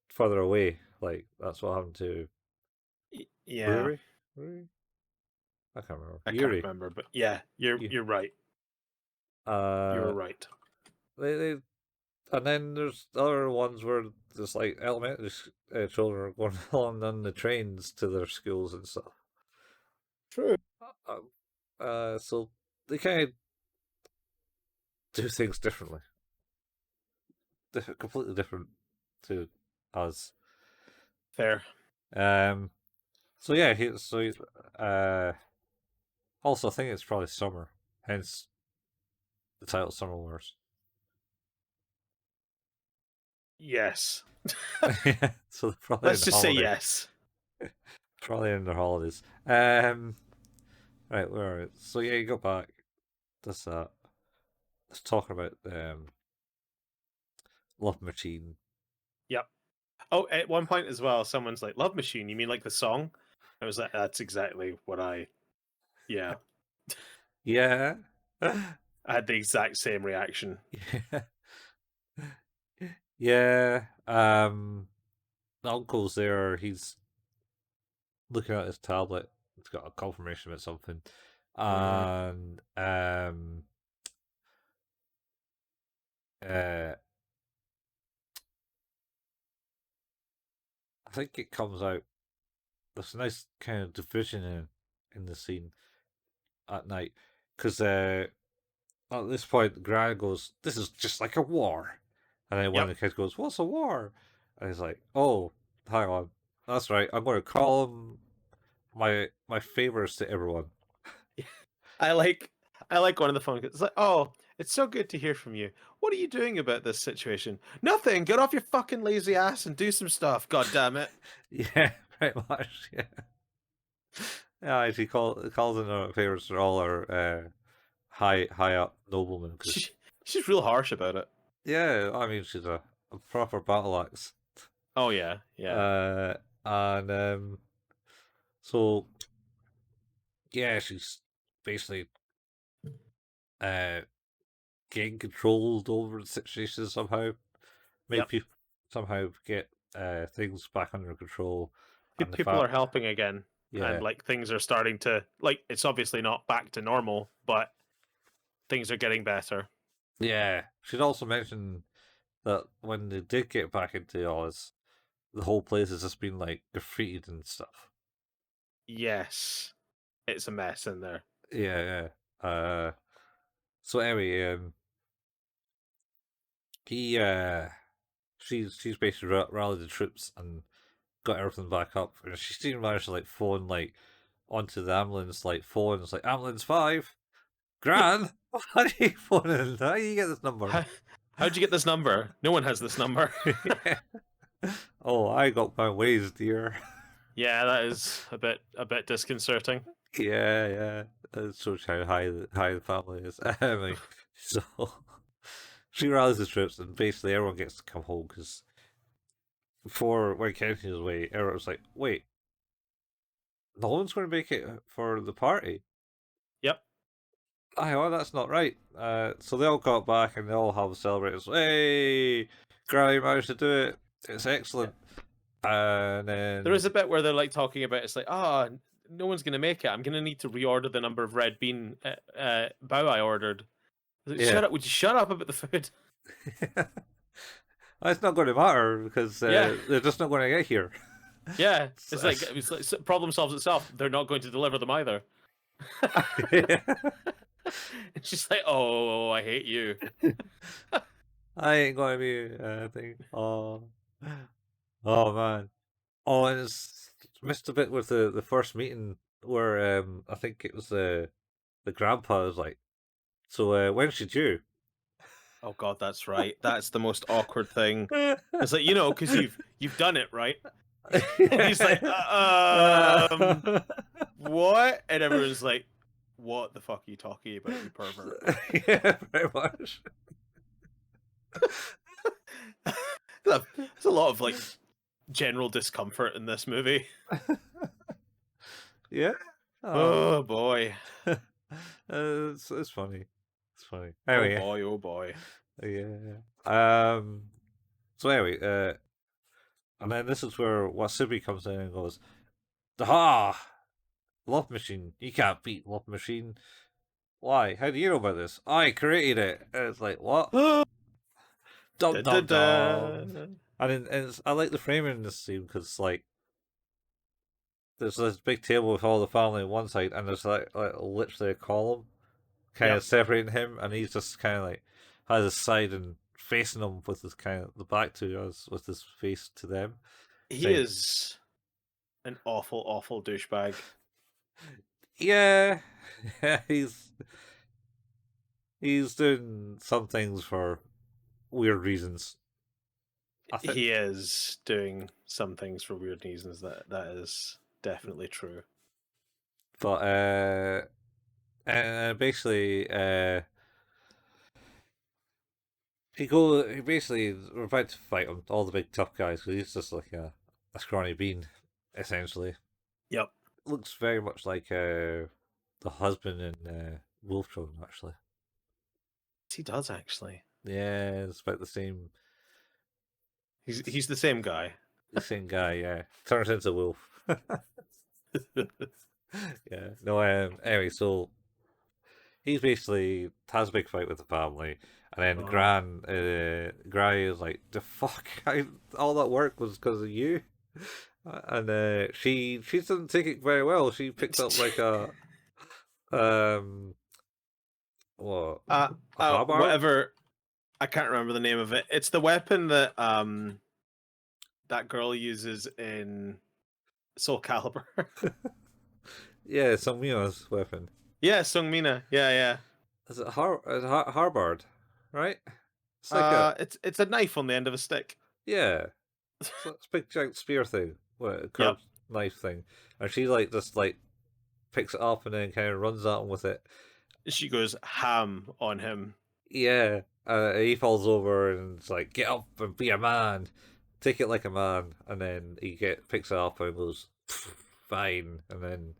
further away. Like that's what happened to Yeah. Uri. Uri? I can't remember. I can't Yuri. remember, but yeah, You. you're right. You're Uh, right. they and then there's other ones where there's like elementary children are going on the trains to their schools and stuff. True. So they kind of do things differently, completely different to us. Fair. Um. So yeah, he's uh. Also, I think it's probably summer, hence the title Summer Wars. Yes. So they're probably in Let's the just say holiday. yes. Probably in their holidays. Right, where are we? So yeah, you go back. That's that. Let's talk about Love Machine. Yep. Oh, at one point as well, someone's like, "Love Machine." You mean like the song? I was like, "That's exactly what I." Yeah, Yeah. I had the exact same reaction. Yeah. Yeah. The uncle's there, he's looking at his tablet. It's got a confirmation about something. Hmm. And uh I think it comes out there's a nice kind of division in the scene at night. Because at this point, Gran goes, "This is just like a war," and then one of Yep. the kids goes, "What's a war?" And he's like, "Oh, hang on, that's right. I'm going to call him my favors to everyone." I like I like one of the phone calls. It's like, "Oh, it's so good to hear from you. What are you doing about this situation?" "Nothing. Get off your fucking lazy ass and do some stuff. God damn it." Yeah, pretty much. Yeah, yeah. He calls in our favors to all our high up noblemen because She, she's real harsh about it. yeah, I mean she's a proper battle axe. Oh yeah, yeah. Uh, and So yeah, she's basically uh getting control over the situation somehow. Make Yep. people somehow get things back under control, and the People fact, are helping again, and yeah, like things are starting to like. It's obviously not back to normal, but things are getting better. yeah. She'd also mentioned that when they did get back into Oz, the whole place has just been like graffitied and stuff. Yes, it's a mess in there. Yeah, yeah. So anyway, he she's basically rallied the troops and got everything back up, and she still managed to like phone like onto the ambulance, like phones like ambulance 5, Gran. What are you phoning? How do you get this number? How, how'd you get this number? No one has this number. Yeah. Oh, I got my ways, dear. Yeah, that is a bit disconcerting. Yeah, yeah. That shows how high the family is. Anyway, so she rallies the troops, and basically everyone gets to come home because before when Kennedy was away, everyone was like, "Wait, no one's going to make it for the party." Yep. Aye, well, that's not right. So they all got back and they all have celebrated. Hey, Granny managed to do it. It's Yeah. excellent. And There then is a bit where they're like talking about it's like, no one's gonna make it. I'm gonna need to reorder the number of red bean bao I ordered. Like, yeah, shut up! Would you shut up about the food? it's not going to matter because Yeah, they're just not going to get here. yeah. So It's like problem solves itself. They're not going to deliver them either. yeah. It's just like, oh, I hate you. I ain't going to be thing. Oh man. Oh, and it's missed a bit with the first meeting where I think it was the grandpa was like, so when's she due? Oh God, that's right. That's the most awkward thing. It's like because you've done it right. And he's like, what? And everyone's like, what the fuck are you talking about, you pervert? Yeah, very much. There's a lot of like general discomfort in this movie. Yeah. Oh, Oh boy. it's funny. It's funny. Oh Anyway, boy, oh boy. yeah. So anyway, and then this is where Wasubi comes in and goes, "Ha! Love machine. You can't beat love machine. Why? How do you know about this? I created it." And it's like, what? Dum Da, da, dum da. dum. I like the framing in this scene because like there's this big table with all the family on one side, and there's like literally a column kind of Yep. separating him, and he's just kind of like has his side and facing them with his kind of the back to us with his face to them, He saying, is an awful, awful douchebag. "Yeah, yeah, he's doing some things for weird reasons." I think, He is doing some things for weird reasons. That is definitely true. but and basically, he basically we're about to fight him, all the big tough guys, because he's just like a scrawny bean, essentially. Yep. Looks very much like the husband in Wolf Children, actually. He does actually. Yeah, it's about the He's the same guy. same guy. Yeah, turns into a wolf. Yeah. No. Anyway, so he's basically has a big fight with the family, and then Oh. Gray is like, "The fuck! All that work was because of you." And she doesn't take it very well. She picks up like a um what uh, a halberd. whatever. I can't remember the name of it. It's the weapon that that girl uses in Soul Calibur. Yeah, Sungmina's weapon. Yeah, Sung Mina. Yeah, yeah. Is it Harbard, right? It's like a It's a knife on the end of a stick. yeah, it's a big giant spear thing, a Yep. curved knife thing, and she like just like picks it up and then kind of runs at him with it. She goes ham on him. Yeah, he falls over and it's like, "Get up and be a man, take it like a man," and then he picks it up and goes fine, and then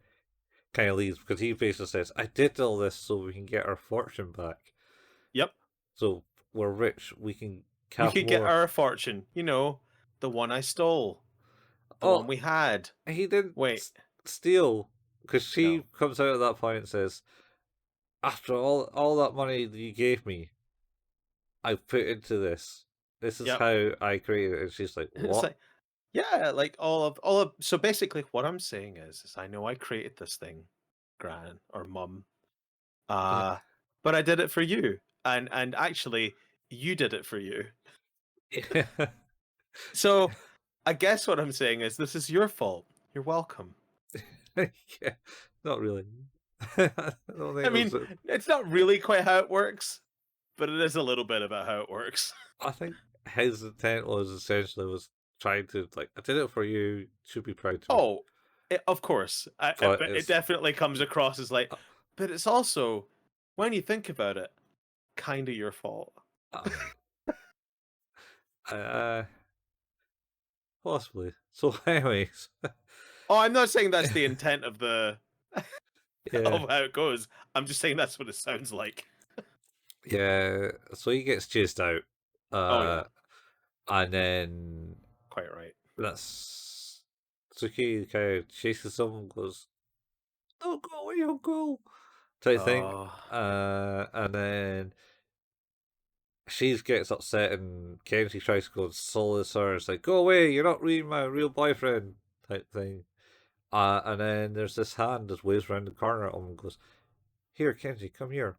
kind of leaves because he basically says, I did all this so we can get our fortune back. Yep. So we're rich, we can We have could get more. our fortune. You know, the one I stole. The one Oh, we had. he didn't Wait, steal because she no. comes out at that point and says, after all that money that you gave me, I put into this. This is Yep. how I created it. And she's like, It's what? like, yeah, like all of so basically what I'm saying is I know I created this thing, Gran or Mum. Yeah. Uh but I did it for you. And actually you did it for you. So I guess what I'm saying is this is your fault. You're welcome. Yeah, not really. I don't think I it was. mean, it's not really quite how it works, but it is a little bit about how it works. I think his intent was essentially was trying to like, I did it for you. Should be proud to me. Oh, of course. But But it it's definitely comes across as like, but it's also, when you think about it, kind of your fault. uh, uh, possibly. So, anyways, Oh, I'm not saying that's the intent of the yeah, of how it goes. I'm just saying that's what it sounds like. yeah. So he gets chased out, Oh yeah, and then quite right. that's Suki kind of chases him and goes, "Don't go away, uncle," type thing. Oh, And then she gets upset, and Kenji tries to go and solace her. It's like, "Go away! You're not really my real boyfriend," type thing. And then there's this hand that waves around the corner at him and goes, "Here, Kenji, come here."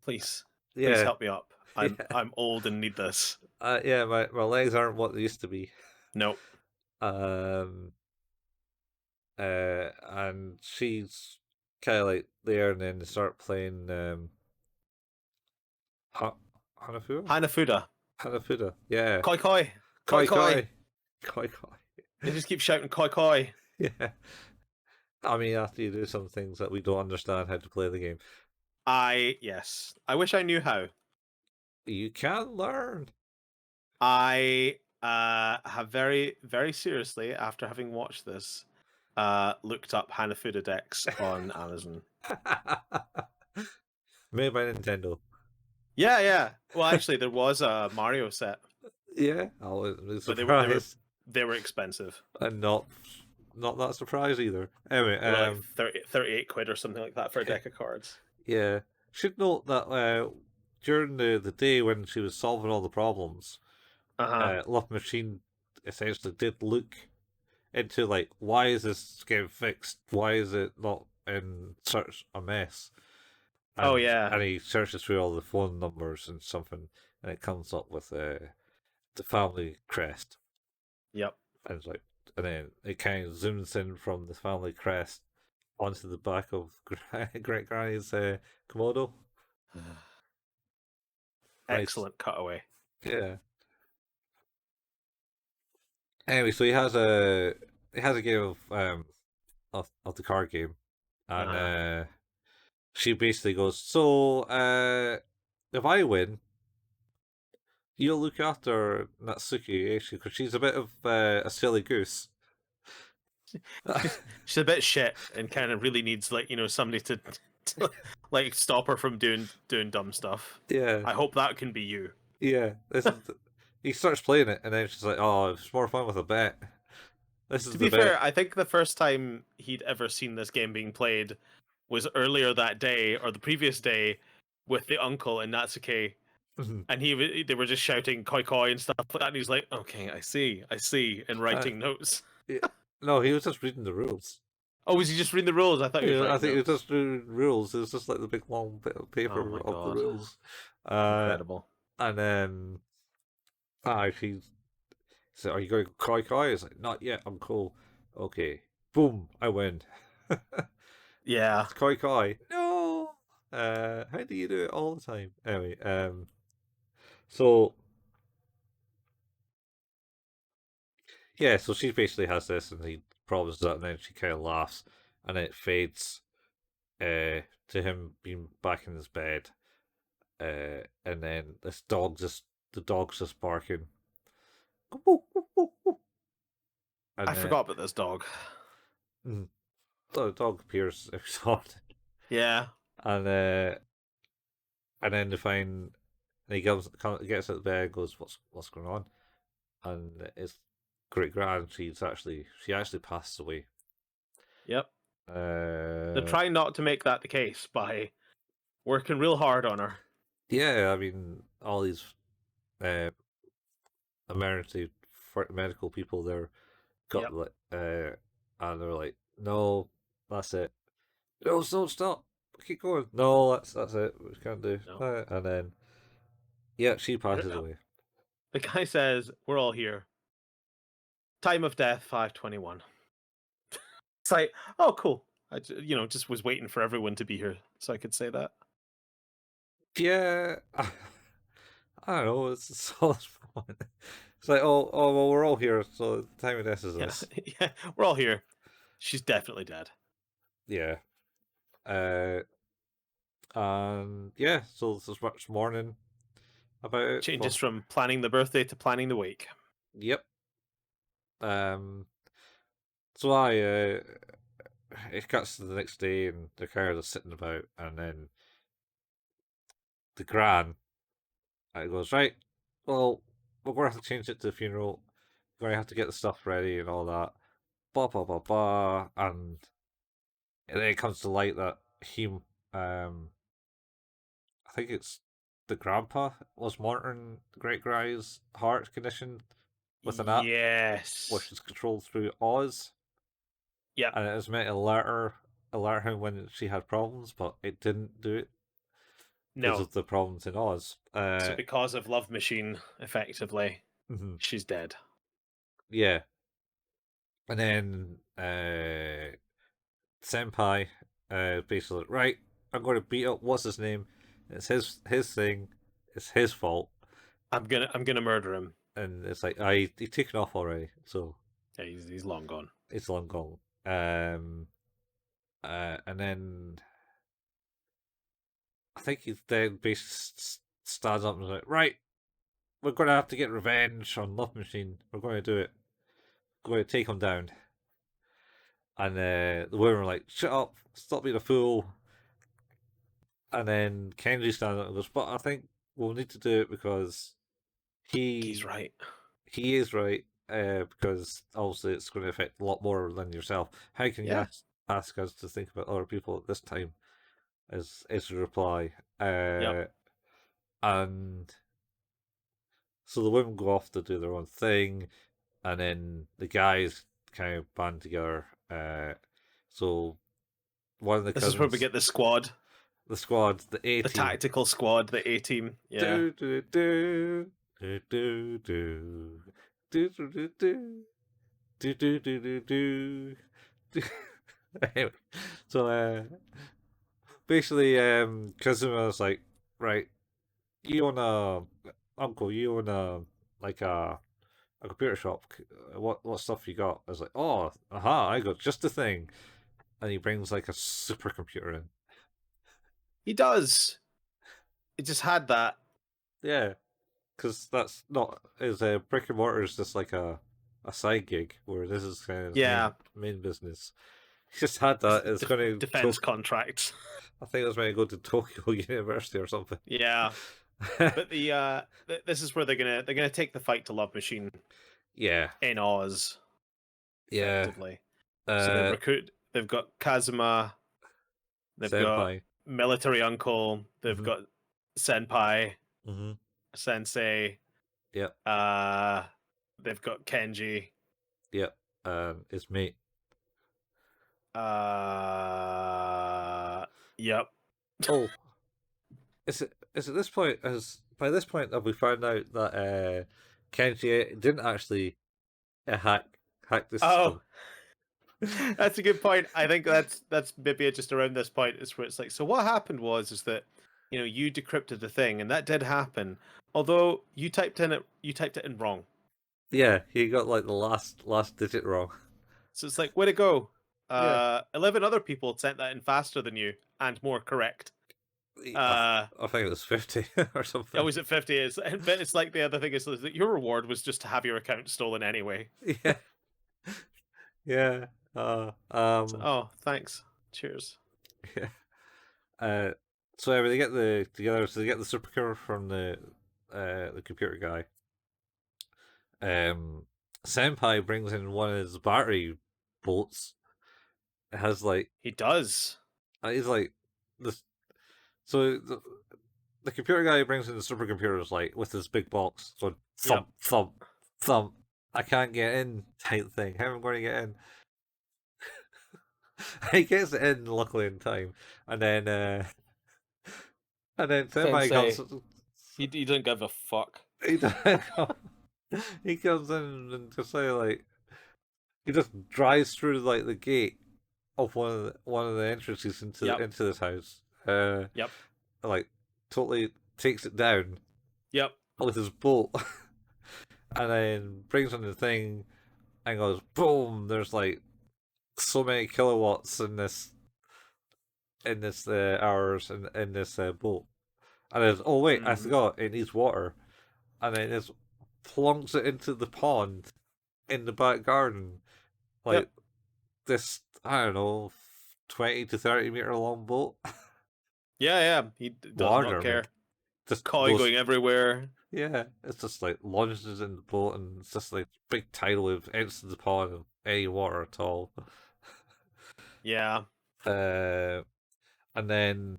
please, please Yeah, help me up. yeah, I'm old and need this. yeah. My legs aren't what they used to be. Nope. Um, and she's kind of like there, and then they start playing ha- Hanafuda. Hanafuda, Hanafuda, yeah. koi koi, koi Koi koi. koi, koi koi. They just keep shouting koi koi. Yeah. I mean, after you do some things that we don't understand how to play the game, Yes. I wish I knew how. you can learn. I have very seriously, after having watched this, looked up Hanafuda decks on Amazon. Made by Nintendo. Yeah, yeah. Well, actually, there was a Mario set, Yeah, I was but surprised they were expensive. and not that surprised either. Anyway, They were like 38 quid or something like that for a deck of cards. yeah, should note that during the day when she was solving all the problems, Uh huh. Love Machine essentially did look into like, why is this getting fixed? Why is it not in such a mess? Oh yeah. And he searches through all the phone numbers and something, and it comes up with the family crest, Yep. and it's like, and then it kind of zooms in from the family crest onto the back of Great Granny's Komodo. Nice, Excellent cutaway. yeah. Anyway, so he has a game of the card game, Uh and huh. she basically goes, so if I win, you'll look after Natsuki, actually, because she's a bit of a silly goose. She's a bit shit and kind of really needs like somebody to like stop her from doing dumb stuff. Yeah, I hope that can be you. yeah. He starts playing it, and then she's like, "Oh, it's more fun with a bet. This is To the be bet." fair, I think the first time he'd ever seen this game being played was earlier that day or the previous day with the uncle and Natsuke, and they were just shouting "koi koi" and stuff like that. And he's like, "Okay, I see," and uh, writing notes. yeah. No, he was just reading the rules. Oh, was he just reading the rules? I thought he was Yeah, I writing think it was notes. just reading rules. It was just like the big long bit of Oh paper my of the god, rules. Uh, incredible! and then she said, "Are you going to cry cry?" It's like, "Not yet, uncle." Okay, boom, I win. Yeah, It's koi koi. No. How do you do it all the time? Anyway, so yeah, so she basically has this, and he promises that, and then she kind of laughs, and then it fades, to him being back in his bed, and then the dog's just barking, and I then forgot about this dog. Mm. The dog appears every so often, Yeah. and then they find. And he gets out of bed and goes, "What's going on?" And it's great grand. She actually passed away. Yep. They're Uh, trying not to make that the case by working real hard on her. yeah, I mean, all these uh, emergency medical people there got Yep. like, and they're like, "No, that's it. No, don't stop. Keep going. No, that's it. We can't do No. that." And then, yeah, she passes away. The guy says, "We're all here. Time of death 5:21." It's like, oh, cool. Just was waiting for everyone to be here so I could say that. Yeah, I don't know. It's so much fun. It's like, oh, well, we're all here, so the time of death is Yeah, this. yeah, we're all here. She's definitely dead. Yeah. Uh, and yeah, so there's much mourning about it. Changes But from planning the birthday to planning the wake. yep. Um. So it cuts to the next day, and the cars are sitting about, and then the gran goes, right. Well, we're gonna have to change it to the funeral. We're gonna have to get the stuff ready and all that. Blah blah blah blah, and then it comes to light that um, I think it's the grandpa was monitoring Great Guy's heart condition with an app, which Yes. is controlled through Oz, Yep. and it was meant to alert him when she had problems, but it didn't do it because No. of the problems in Oz. So because of Love Machine, effectively, Mhm. she's dead. Yeah, and then Senpai basically right. I'm going to beat up what's his name. It's his thing. It's his fault, I'm gonna murder him. and it's like he's taken off already, so Yeah, he's long gone. it's long gone. And then I think he then basically stands up and is like, right, we're going to have to get revenge on Love Machine. We're going to do it. We're going to take him down. And the women were like, shut up, stop being a fool. And then Kenji stands up and goes, but I think we'll need to do it because He's he right. he is right. Because obviously it's going to affect a lot more than yourself. How can you Yeah. ask us to think about other people at this time? Is the reply. Yep. And so the women go off to do their own thing, and then the guys kind of band together. So one of the This is where we cousins, get the squad, the squad, the A the team, tactical squad, the A team. Yeah. do do do do do do do do do do do do do do do. Anyway, so basically, Kazuma was like, right, you own uncle, you own like a computer shop. What stuff you got? I was like, oh, aha, I got just the thing. And he brings like a supercomputer in. He does. He just had that. Yeah, because that's not his brick and mortar is just like a side gig where this is kind of his Yeah. main business. He just had It's that. It's def- going to defense contracts. I think it was going to go to Tokyo University or something. Yeah. But this is where they're gonna take the fight to Love Machine Yeah, in Oz, yeah. effectively. So Uh, they've got Kazuma, they've got Senpai. military uncle, they've Mhm. got Senpai, Mhm. Sensei, Yep. uh they've got Kenji, Yep. His mate. yep. Oh, is it this point? As by this point have we found out that Kenji didn't actually hack the Oh, system? that's a good point. I think that's maybe just around this point is where it's like, so what happened is that you decrypted the thing, and that did happen. Although you typed it in wrong. Yeah, he got like the last digit wrong. So it's like, way to go. Yeah, 11 other people sent that in faster than you and more correct. I think it was 50 or something. Always at 50 is, but it's like the other thing is that your reward was just to have your account stolen anyway. Yeah, yeah. Oh, thanks. Cheers. Yeah. So anyway, they get the together. So they get the supercomputer from the computer guy. Senpai brings in one of his battery bolts. It has like He does. he's like this. So the computer guy brings in the supercomputers like with his big box. So Yep. thump thump thump. I can't get in type thing. How am I going to get in? He gets in luckily in time, and then Senpai comes. Sensei, he doesn't give a fuck. He, he comes in and just say like he just drives through like the gate of one of the entrances Yep. into this house. Yep. Like totally takes it down Yep. with his bolt, and then brings on the thing and goes boom. There's like so many kilowatts in this hours in this bolt, and there's oh wait I forgot it needs water, and then it just plunks it into the pond in the back garden, like Yep. this I don't know 20 to 30 meter long boat. Yeah. He does Water, not care. just Koi goes going everywhere. yeah, it's just like launches in the boat and it's just like big tidal wave enters the pond of any water at all. Yeah. And then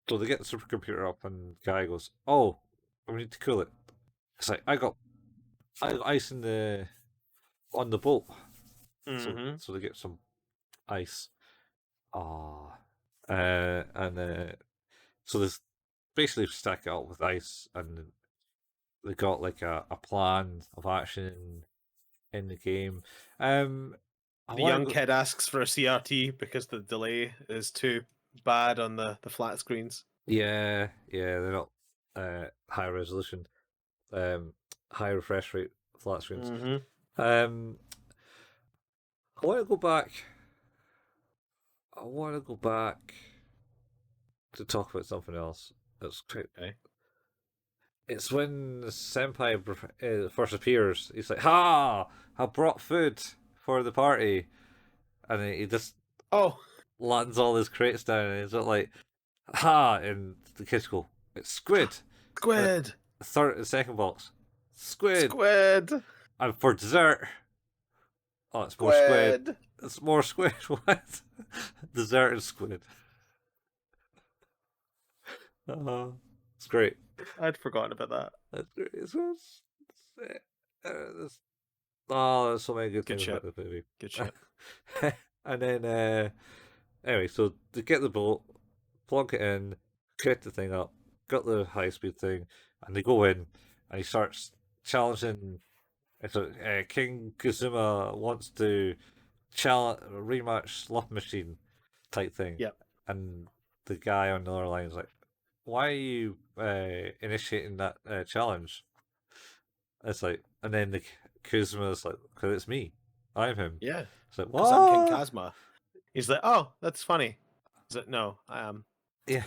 so they get the supercomputer up and the guy goes, "Oh, we need to cool it." It's like I got ice in the on the boat, so they get some ice. Ah, and so there's basically stack it up with ice, and they got like a plan of action in the game. I The want young to go. kid asks for a CRT because the delay is too bad on the flat screens. Yeah, they're not high resolution, um, high refresh rate flat screens. Mm-hmm. Um, I want to go back. I want to go back to talk about something else. It's quite. Okay. It's when the senpai first appears. He's like, "Ha! I brought food for the party," and then he just Oh, lands all his crates down, and he's like, "Ha!" And the kids go, "It's squid." And squid! the second box, squid. Squid! And for dessert, oh, it's more squid. Squid! It's more squid. What? Dessert and squid. It's great. I'd forgotten about that. That's great. There's, oh, there's so many good Good things shit. about the movie. Good shit. And then, anyway, so to get the boat, plunk it in, get the thing up, got the high speed thing, and they go in, and he starts challenging. So, King Kazuma wants to challenge rematch Slot Machine type thing, Yep. and the guy on the other line is like, "Why are you initiating that challenge?" It's like, and then the Kazuma is like, "Because it's me, I'm him." Yeah. It's like, Because I'm King what? Kazma. He's like, oh, that's funny. He's like, no, I am. Yeah.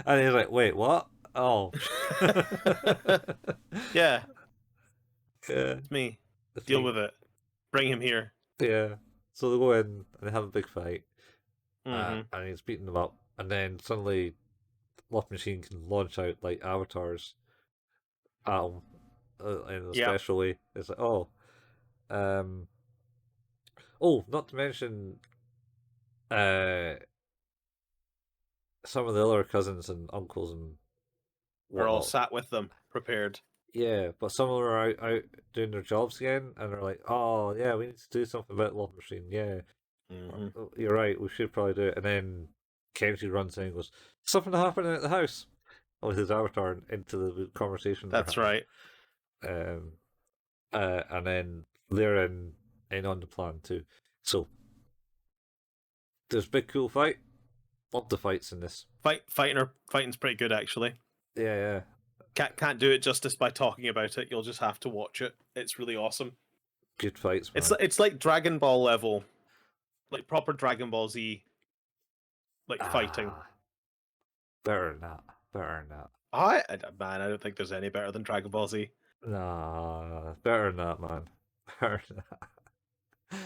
And he's like, wait, what? Oh. Yeah, Yeah. it's me. It's Deal me. with it. Bring him here. Yeah. So they go in and they have a big fight. Mm-hmm. And he's beating them up. And then suddenly, Loft Machine can launch out like avatars at him in a Yeah. special way. It's like, oh. Oh, not to mention uh, some of the other cousins and uncles and We're all whatnot. sat with them, prepared. Yeah, but some of them are out doing their jobs again, and they're like, "Oh, yeah, we need to do something about Love Machine." Yeah, you're right. We should probably do it. And then Kenji runs in and goes, "Something happening at the house," with his avatar into the conversation. That's right. And then they're in on the plan too. So there's big cool fight. Love the fights in this. Fighting's pretty good actually. Yeah. Can't do it justice by talking about it. You'll just have to watch it. It's really awesome. Good fights, man. It's like Dragon Ball level, like proper Dragon Ball Z, like fighting. Better than that. Better than that. Man, I don't think there's any better than Dragon Ball Z. Nah, better than that, man. Better than that.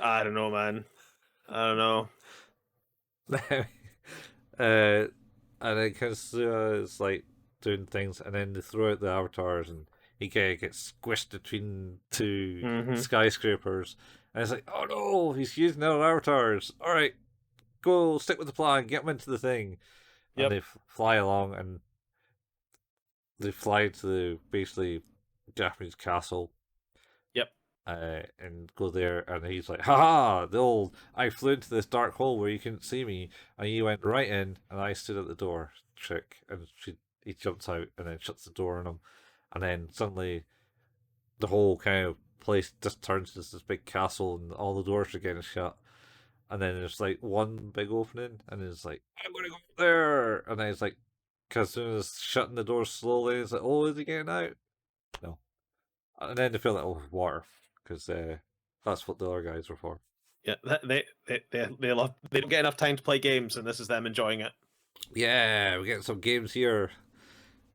I don't know, man. I don't know. uh, and then Kazuya is like doing things, and then they throw out the avatars, and he kind of gets squished between two Hmm. skyscrapers. And it's like, oh no, he's using our avatars. All right, go stick with the plan, get him into the thing. And Yep. they fly along, and they fly to the basically Japanese castle, Yep. and go there, and he's like, haha, the old, I flew into this dark hole where you couldn't see me, and you went right in, and I stood at the door trick, and he jumps out, and then shuts the door on him, and then suddenly the whole kind of place just turns into this big castle, and all the doors are getting shut, and then there's like one big opening, and it's like, I'm gonna go up there, and then it's like, Kazuna's shutting the door slowly, it's like, oh, is he getting out? No. And then they fill it with water, because that's what the other guys were for. Yeah. They don't get enough time to play games, and this is them enjoying it. Yeah, we're getting some games here.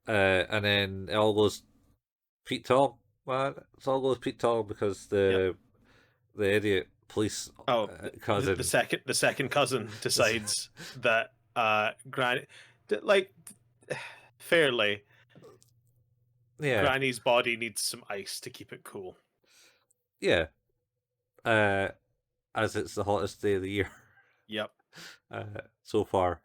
And then it all goes Pete Tong, man. It all goes Pete Tong because Yep. the idiot police Oh, cousin. the second cousin decides that Granny, like, fairly, Yeah, Granny's body needs some ice to keep it cool. yeah. Uh, as it's the hottest day of the year Yep. uh, so far.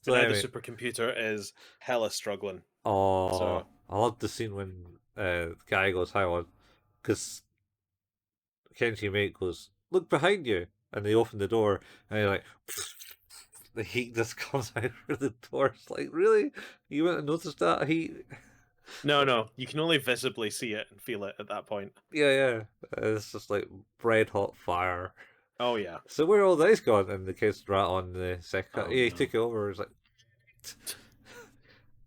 So And now the anyway, supercomputer is hella struggling. oh, So I love the scene when the guy goes, "Hang on," because Kenji mate goes, "Look behind you," and they open the door, and you're like, the heat just comes out through the door. It's like, really? You wouldn't have noticed that heat? no, you can only visibly see it and feel it at that point. Yeah, yeah. It's just like red hot fire. Oh yeah. So where are all the ice gone? And the kids rat on the second. Oh Yeah, he no. took it over. It's like,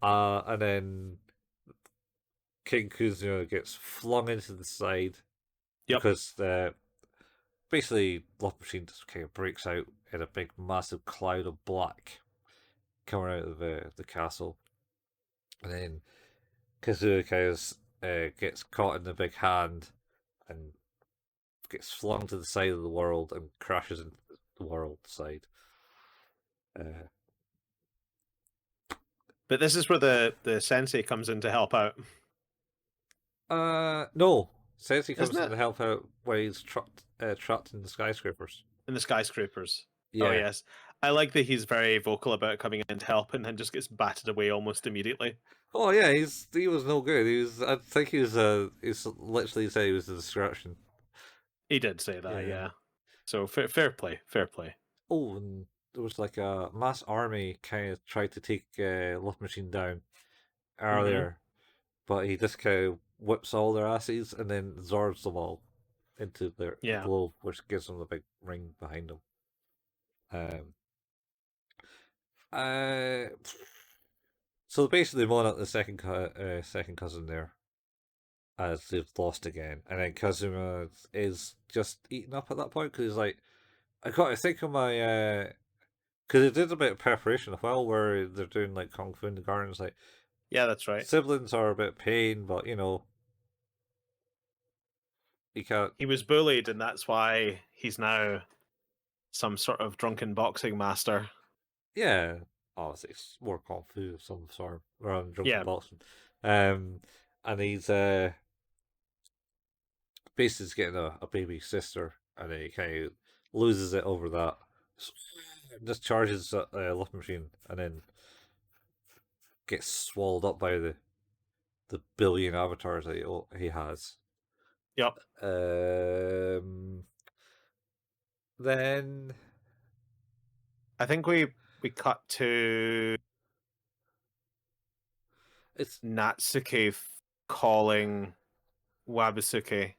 and then King Kuzuma gets flung into the side Yep. because basically Love Machine just kind of breaks out in a big, massive cloud of black coming out of the castle, and then Kazuya kind of gets caught in the big hand and gets flung to the side of the world and crashes into the world side. Uh, But this is where the sensei comes in to help out, no, Sensei isn't comes in it? to help out when he's trapped in the skyscrapers. In the skyscrapers. Oh Yeah. yes. I like that he's very vocal about coming in to help and then just gets batted away almost immediately. Oh yeah, he was no good. He was. I think he's literally said he was a distraction. He did say Yeah, that, yeah. yeah. So fair play, fair play. Oh, and there was like a mass army kind of tried to take Love Machine down Hmm. earlier, but he just kind of whips all their asses and then absorbs them all into the Yeah. globe, which gives them the big ring behind them. Um, uh, so basically, one at the second cousin there, as they've lost again, and then Kazuma is just eaten up at that point because he's like, I got to think of my because they did a bit of preparation as well, where they're doing like kung fu in the gardens. Like Yeah, that's right. siblings are a bit pain, but you can't. He was bullied and that's why he's now some sort of drunken boxing master. Yeah, obviously it's more kung fu of some sort rather than drunken Yeah. boxing. And he's basically getting a baby sister, and he kind of loses it over that. So, just charges Love Machine, and then gets swallowed up by the billion avatars that he has. Yep. Um, then I think we cut to it's Natsuki calling Wabasuke.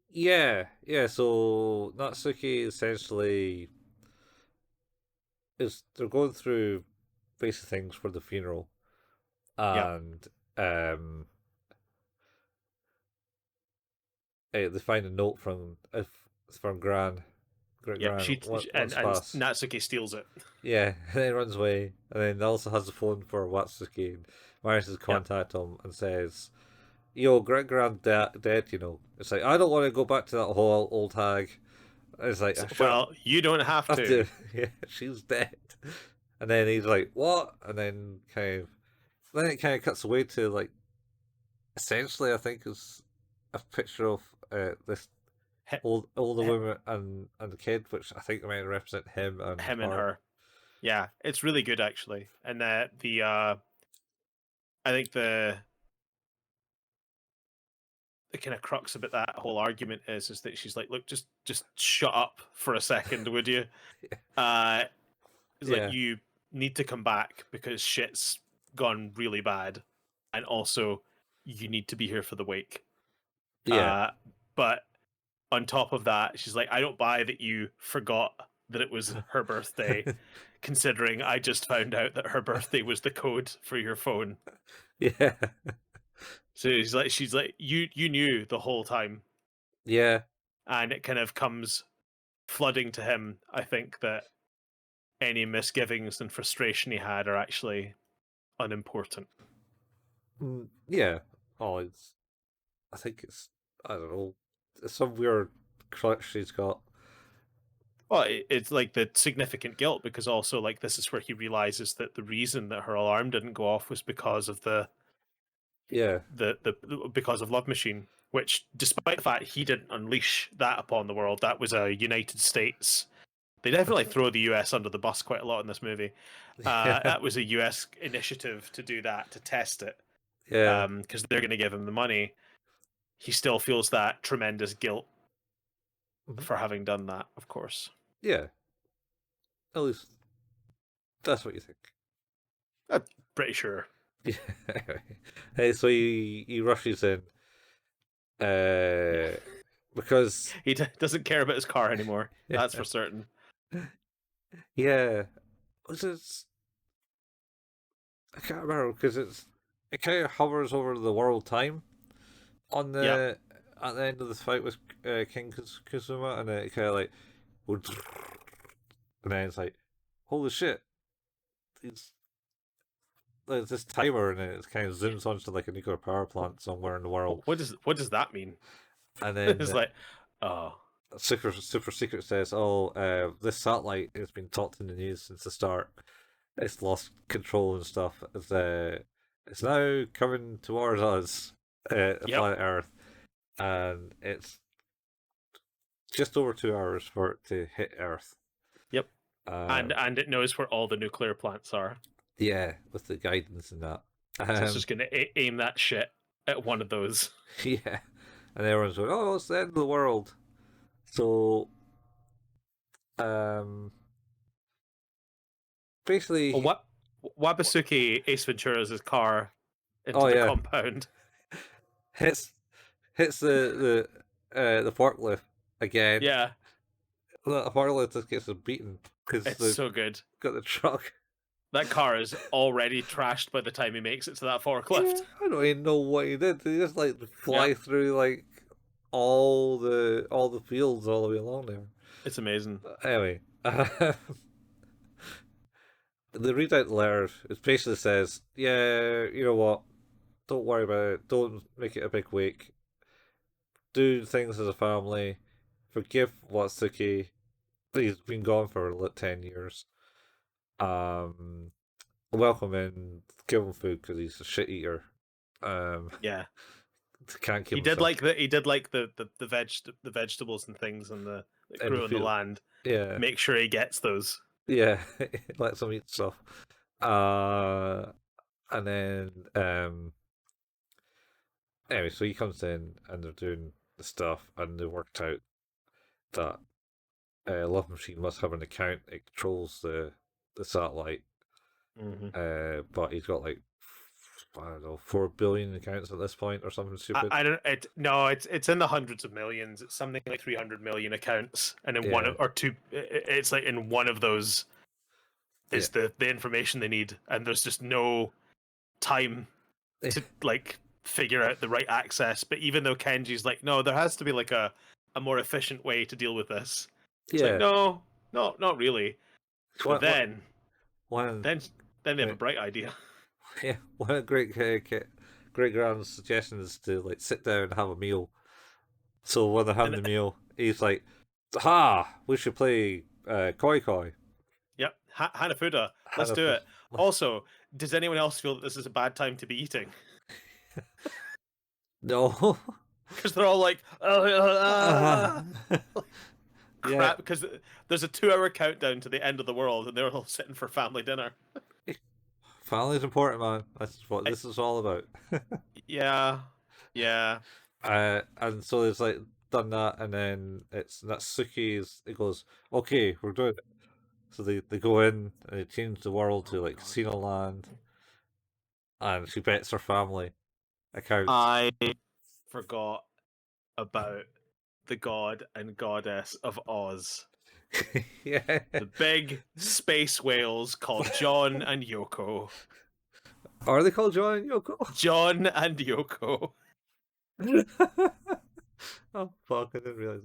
yeah. So Natsuki essentially is they're going through basic things for the funeral, Yep. and um, they find a note from Great Yep. Gran And once pass. Natsuki steals it. Yeah, and then runs away, and then also has the phone for Watsuki and manages to Yep. contact him and says, Grand dead, It's like, I don't want to go back to that whole old hag. It's like, well, Well, you don't have to. after, yeah, she's dead. And then he's like, what? And then then it kind of cuts away to, like, essentially, I think is a picture of this older Hi- woman and the kid, which I think might represent him and him and her. her. Yeah, it's really good actually. And I think the kind of crux about that whole argument is that she's like, look, just shut up for a second, would you? Uh it's like Yeah, you need to come back because shit's gone really bad. And also you need to be here for the wake. yeah, Uh but on top of that, she's like, I don't buy that you forgot that it was her birthday, considering I just found out that her birthday was the code for your phone. yeah, So she's like, you knew the whole time, yeah. and it kind of comes flooding to him. I think that any misgivings and frustration he had are actually unimportant. Yeah. Oh, I think I don't know, it's some weird crutch she's got. Well, it's like the significant guilt because also like this is where he realizes that the reason that her alarm didn't go off was because of Yeah, the because of Love Machine, which despite the fact he didn't unleash that upon the world, that was a United States. They definitely throw the US under the bus quite a lot in this movie. yeah, That was a US initiative to do that, to test it, yeah, because they're going to give him the money. He still feels that tremendous guilt mhm, for having done that, of course. yeah. At least that's what you think. I'm pretty sure. Yeah. Hey, so he rushes in, Yeah. uh, because He doesn't care about his car anymore. yeah, That's for certain. yeah. It's I can't remember because it kind of hovers over the world time on Yep. the at the end of the fight with King Kazuma, and then it kind of like would, and then it's like, holy shit, it's, there's this timer, and it kind of zooms onto like a nuclear power plant somewhere in the world, What does that mean? and It's then like, oh, super secret says, "Oh, this satellite has been talked in the news since the start. It's lost control and stuff. It's now coming towards us, yep, planet Earth, and it's just over 2 hours for it to hit Earth." yep. And Um, and it knows where all the nuclear plants are. yeah, with the guidance and that. So it's Um, just going to aim that shit at one of those. yeah, and everyone's going, "Oh, it's the end of the world." So, um, Well, basically, what Wabasuki Ace Ventura's car into oh the yeah, compound. hits hits the forklift again. Yeah, The forklift just gets beaten because it's they've so good. got the truck. That car is already trashed by the time he makes it to that Yeah, forklift. I don't even know what he did. He just like Yeah, fly through like all the fields all the way along there. it's amazing. Anyway, the readout letter it basically says, "Yeah, you know what? Don't worry about it. Don't make it a big week. Do things as a family. Forgive Watsuki. He's been gone for like 10 years. Um, welcome in. Give him food because he's a shit eater. Um, Yeah, can't keep he did himself like the vegetables and things and the that in the grew on the field. land. Yeah, Make sure he gets those. yeah. Let him eat stuff. Uh, and then anyway, so he comes in and they're doing the stuff, and they worked out that Love Machine must have an account. It controls the satellite, Hmm. but he's got like I don't know 4 billion accounts at this point or something stupid. I don't it no it's in the hundreds of millions. It's something like 300 million accounts, and in one Yeah, of, or two, it's like in one of those yeah, is the information they need, and there's just no time to like figure out the right access. But even though Kenji's like, no, there has to be like a more efficient way to deal with this. It's like, yeah. no, not really. But What then one then then they have uh, a bright idea. yeah, what a great great grand's suggestion is to like sit down and have a meal. So when they're having And the meal, he's like, "Ha! We should play koi koi." yep, Hanafuda. Let's do Hannah, it. Also, does anyone else feel that this is a bad time to be eating? no. Because they're all like, Yeah, crap. Because there's a 2 hour countdown to the end of the world, and they're all sitting for family dinner. family's important, man. That's what I, this is all about. yeah, yeah. And so it's like done that, and then it's Natsuki's. It goes, okay, we're doing it. So they go in and they change the world to Oh like god. Casino Land, and she bets her family accounts. I forgot about the god and goddess of Oz. Yeah, The big space whales called John and Yoko. are they called John and Yoko? John and Yoko. Oh fuck! I didn't realize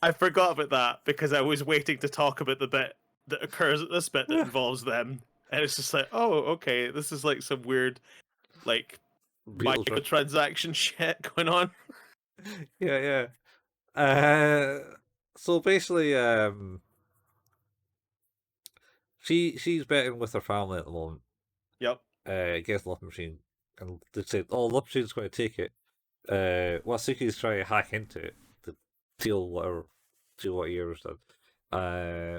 I forgot about that because I was waiting to talk about the bit that occurs at this bit that that. involves them. And it's just like, oh, okay, this is like some weird, like, Beatles, right? microtransaction shit going on. Yeah, yeah. So basically, she's betting with her family at the moment. Yep. Against Love Machine, and they said, "Oh, Love Machine's going to take it." Wasuki's trying to hack into it to steal what Year's done.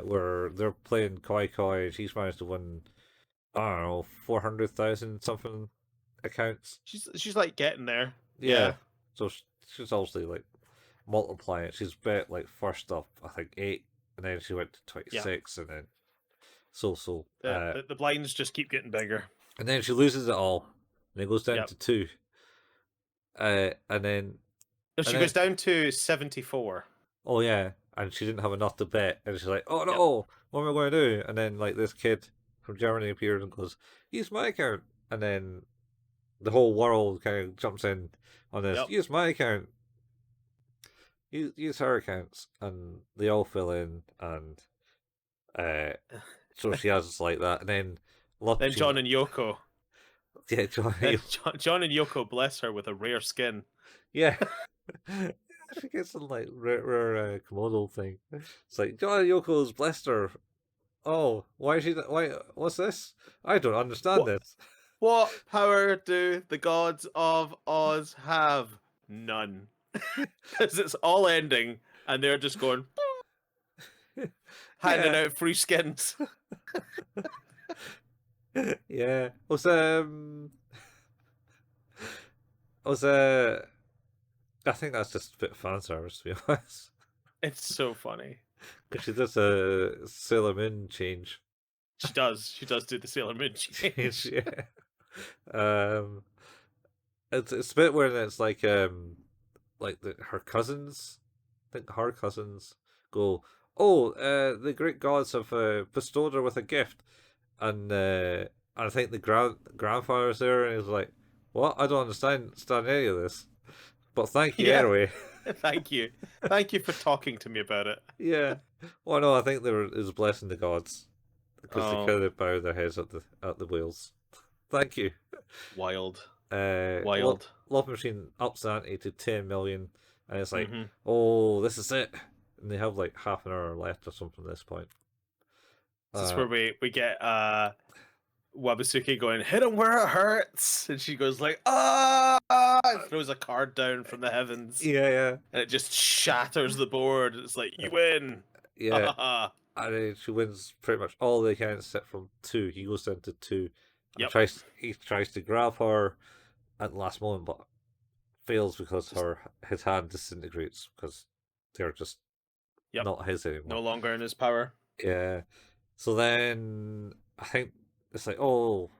Where they're playing Koi Koi, and she's managed to win, I don't know, 400,000 something accounts. She's like getting there. Yeah, Yeah. so she's obviously like multiplying it. She's bet like first up, I think 8, and then she went to Yeah. 26, and then so. The blinds just keep getting bigger. And then she loses it all, and it goes down Yep. to 2. And then No, she goes down to 74. oh yeah, and she didn't have enough to bet, and she's like, "Oh Yep. no, what am I going to do?" And then like this kid from Germany appears and goes, "Use my account," and then the whole world kind of jumps in on this. Yep. Use my account. Use her accounts, and they all fill in, and uh, so she has like that, and then Then John and Yoko. yeah, Johnny, Then John and Yoko bless her with a rare skin. yeah. She gets some like rare Komodo thing. It's like Johnny Yoko's blessed her. Oh, why is she? Why? What's this? I don't understand What this. what power do the gods of Oz have? None. Because it's all ending, and they're just going handing Yeah, out free skins. yeah. Was I think that's just a bit of fan service, to be honest. It's so funny. Because she does a Sailor Moon change. She does. She does do the Sailor Moon change. Yeah. Um, it's a bit where it's like her cousins. I think her cousins go, "Oh, the great gods have bestowed her with a gift," and I think the grandfather's there, and he's like, "What? I don't understand any of this, but thank you Yeah. anyway." Thank you. Thank you for talking to me about it. Yeah. Well, no, I think there is blessing the gods because they Oh, kind of bow their heads at the wheels. Thank you. wild. Lo- Wild. Love Machine ups the ante to 10 million, and it's like, Hmm. oh, this is it. And they have like half an hour left or something at this point. This is Uh, where we get Wabasuki going, hit him where it hurts, and she goes like, ah, and throws a card down from the heavens, yeah, and it just shatters the board. It's like, you win. yeah. And then she wins pretty much all the accounts except from 2. He goes down to 2 and Yep. he tries to grab her at the last moment, but fails because his hand disintegrates because they're just Yep. not his anymore. No longer in his power. Yeah. So then I think it's like, oh,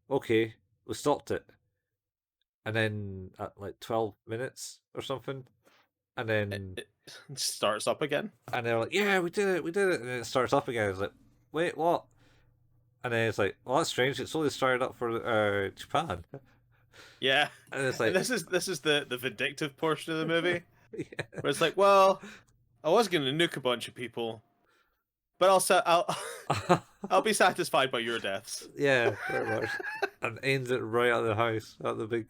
okay, we stopped it. And then at like 12 minutes or something, and then It starts up again. and they're like, yeah, we did it, and then it starts up again. It's like, wait, what? And then it's like, well, that's strange. It's only started up for Japan. Yeah. And it's And like, this is the vindictive portion of the movie, yeah, where it's like, well, I was gonna nuke a bunch of people, but I'll be satisfied by your deaths. yeah, very much. And ends it right at the house, at the big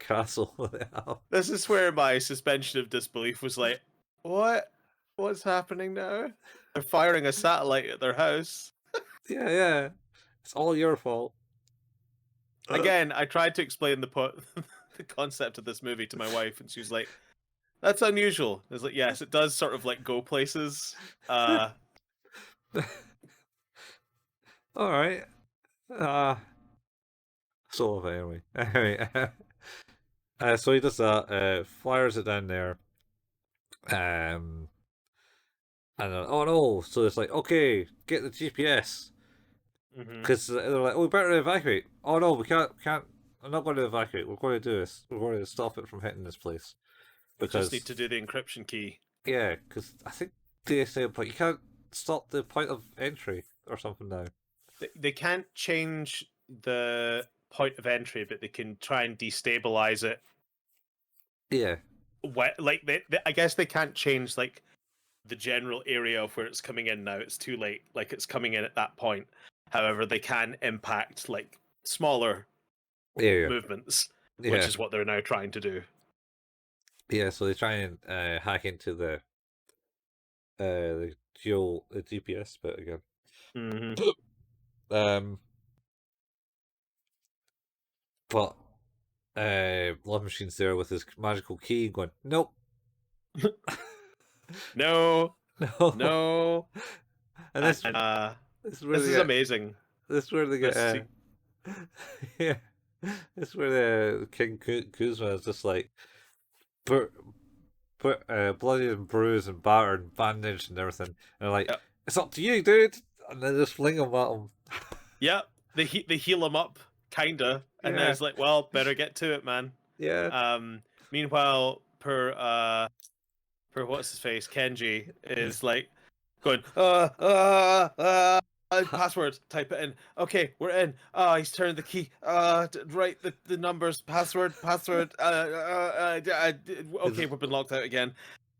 castle that they have. This is where my suspension of disbelief was like, what? What's happening now? They're firing a satellite at their house. Yeah, yeah. It's all your fault. Again, I tried to explain the concept of this movie to my wife, and she was like, "That's unusual." I was like, "Yes, it does sort of like go places." All right. So anyway, so he does that. Fires it down there. Um, and then, oh no! So it's like, okay, get the GPS Mhm. because they're like, oh, we better evacuate. Oh no, we can't. I'm not going to evacuate. We're going to do this. We're going to stop it from hitting this place We just because need to do the encryption key. yeah, because I think they say, but you can't stop the point of entry or something now. They can't change the point of entry, but they can try and destabilize it. Yeah, Like I guess they can't change like the general area of where it's coming in now. It's too late. Like it's coming in at that point. However, they can impact like smaller yeah, movements, which yeah, is what they're now trying to do. yeah. So they try and hack into the the GPS bit again. Hmm. Um, but Love Machine's there with his magical key, going, nope, No, no, no, and and this is where this they is get amazing. this is where they get This se- yeah, this is where the King Kuzma is just like put bloody and bruised and battered and bandaged and everything, and they're like, yeah, it's up to you, dude, and then just fling him at him. yeah. They heal him up, kinda, and then Yeah, it's like, well, better get to it, man. yeah, Meanwhile, per what's his face, Kenji is like going, password, type it in. Okay, we're in. He's turned the key. Write the numbers, password. Okay, It's- we've been locked out again.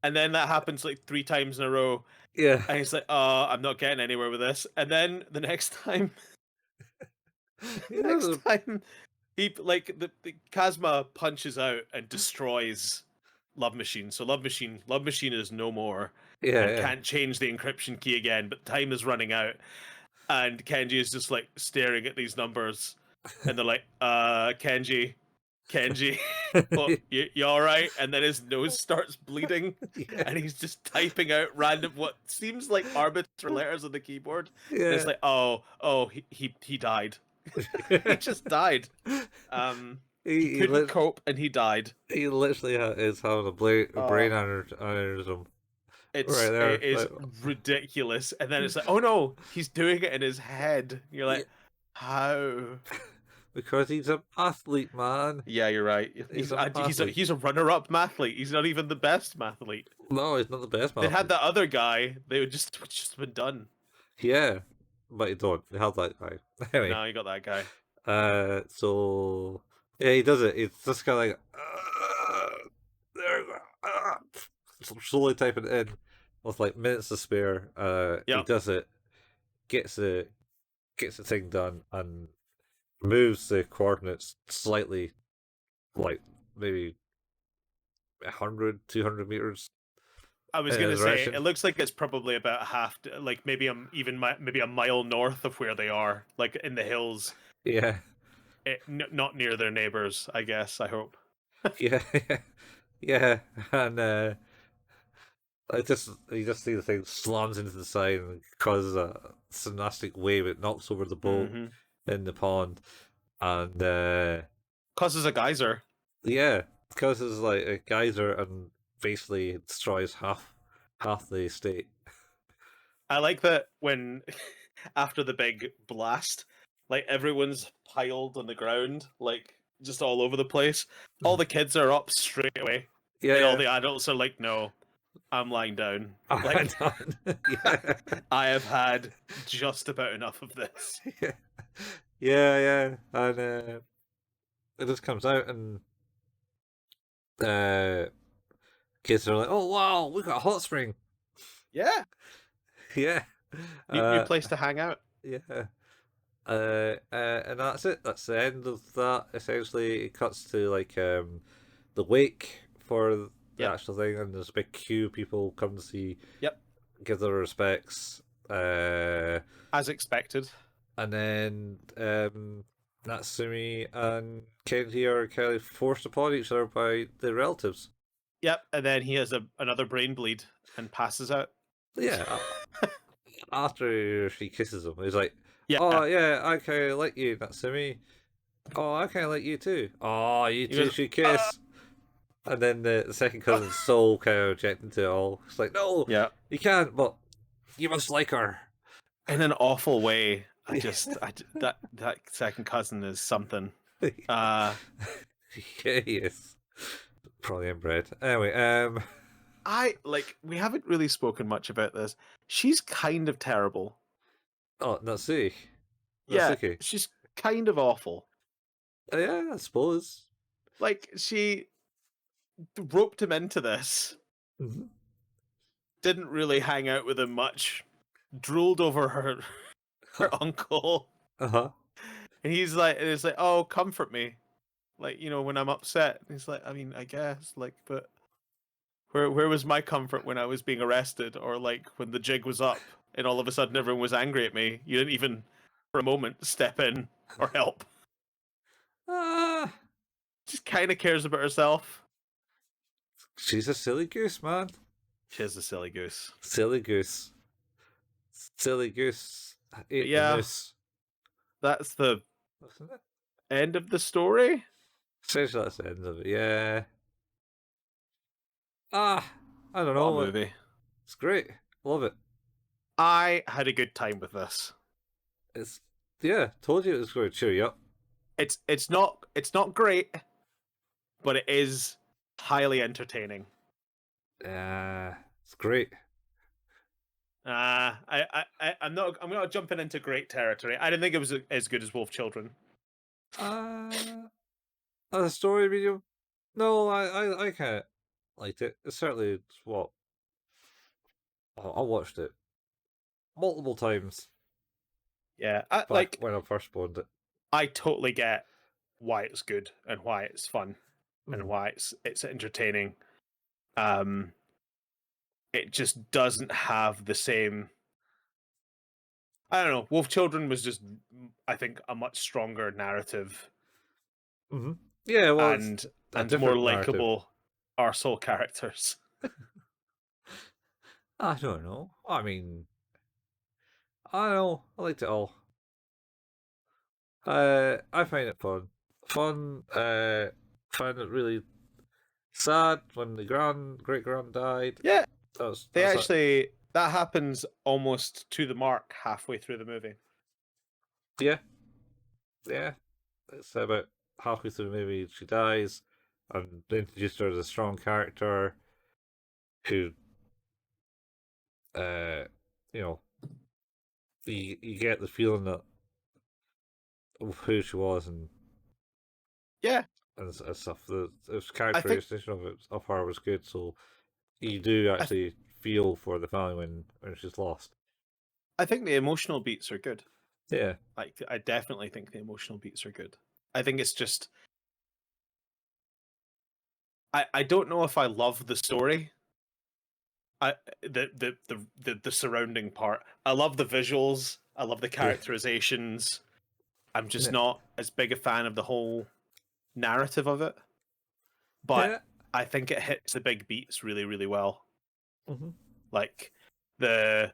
And then that happens like 3 times in a row. yeah, And he's like, I'm not getting anywhere with this. And then the next time, yeah, next time, he like the Kazma punches out and destroys Love Machine. So Love Machine is no more yeah, and yeah. can't change the encryption key again, but time is running out. And Kenji is just like staring at these numbers, and they're like, Kenji, what, you all right? And then his nose starts bleeding, Yeah, and he's just typing out random what seems like arbitrary letters on the keyboard. And it's yeah. like, oh, he died. He just died. Um, he He, he, couldn't lit- cope, and he died. he literally is having a Uh, brain aneurysm right it there. is Like, ridiculous. And then it's like, oh no, he's doing it in his head. You're yeah, like, how? because he's an athlete, man. Yeah, you're right. He's an athlete. He's a runner-up mathlete. He's not even the best mathlete. No, he's not the best They had athlete. that other guy. They would just been done. Yeah, but you don't. You have that guy. Anyway, No, you got that guy. so yeah, he does it. He's just kind of like, there, slowly typing it in with like minutes to spare. He Yep. does it, gets it, gets the thing done, and moves the coordinates slightly, like maybe 100, 200 meters I was in a gonna say direction. it looks like it's probably about like maybe maybe a mile north of where they are, like in the hills, Yeah, not near their neighbors. I guess. I hope. yeah, yeah, and I just you just see the thing slams into the side and causes a synastic wave. It knocks over the boat Mm-hmm. in the pond, and Causes a geyser. yeah, causes like a geyser and basically destroys half the state. I like that when after the big blast, like everyone's piled on the ground, like just all over the place. All the kids are up straight away, Yeah, and all yeah. the adults are like, "No, I'm lying down. I'm Like, done. Yeah, I have had just about enough of this." yeah, yeah, yeah. And it just comes out, and uh, kids are like, "Oh wow, we got a hot spring." Yeah, Yeah, new uh, place to hang out. yeah. And that's it. That's the end of that. Essentially, it cuts to like the wake for the Yep. actual thing, and there's a big queue of people come to see, Yep. give their respects. As expected. And then Natsumi and Kenji are kind of forced upon each other by the relatives. Yep. And then he has another brain bleed and passes out. Yeah, after she kisses him, he's like, Yeah. "Oh yeah, I kind of like you, Natsumi. Oh, I kind of like you too. Oh, you He two goes, should kiss." And then the second cousin's so kind of objecting to it all. It's like, "No, yeah. you can't, but you must like her." In an awful way. That second cousin is something. Uh Yeah, he is probably inbred. Anyway, we haven't really spoken much about this. She's kind of terrible. oh, Natsuki, Yeah, Natsuki. she's kind of awful. Yeah, I suppose. Like she roped him into this, Mm-hmm. didn't really hang out with him much, drooled over her uncle, Uh huh. and it's like, oh, comfort me, like when I'm upset. And he's like, I mean, I guess, like, but where was my comfort when I was being arrested, or like when the jig was up, and all of a sudden everyone was angry at me? You didn't even, for a moment, step in or help. Ah, Just kind of cares about herself. she's a silly goose, man. She's a silly goose. Silly goose. Silly goose But ate the yeah, moose. that's the Wasn't it? end of the story. Essentially, that's the end of it. Yeah. Ah, I don't What a know. movie. It's great. Love it. I had a good time with this. It's yeah. Told you it was going to cheer you up. It's not great, but it is highly entertaining. Yeah, it's great. I'm not jumping into great territory. I didn't think it was as good as Wolf Children. Uh, a story medium. No, I kind of liked it. It's certainly what I watched it multiple times Yeah, back when I first spawned it. I totally get why it's good and why it's fun and Mm. why it's entertaining. Um, it just doesn't have the same. I don't know. Wolf Children was just, I think, a much stronger narrative Hmm. Yeah, well, it's and a more different narrative. likable arsehole characters. I don't know. I mean, I don't know. I liked it all. I find it fun. Fun. Find it really sad when the great grand died. Yeah, they That's a, actually that happens almost to the mark halfway through the movie. yeah, yeah. It's about halfway through the movie she dies, and they introduced her as a strong character who, uh, you know, you get the feeling that of who she was Yeah, and stuff. The I think characterization of her was good, so you do I, th- actually feel for the family when she's lost. I think the emotional beats are good. Yeah. Like I definitely think the emotional beats are good. I think it's just I don't know if I love the story. I the surrounding part. I love the visuals. I love the Yeah. characterizations. I'm just Yeah. not as big a fan of the whole narrative of it. But Yeah. I think it hits the big beats really, really well. Mm-hmm. Like the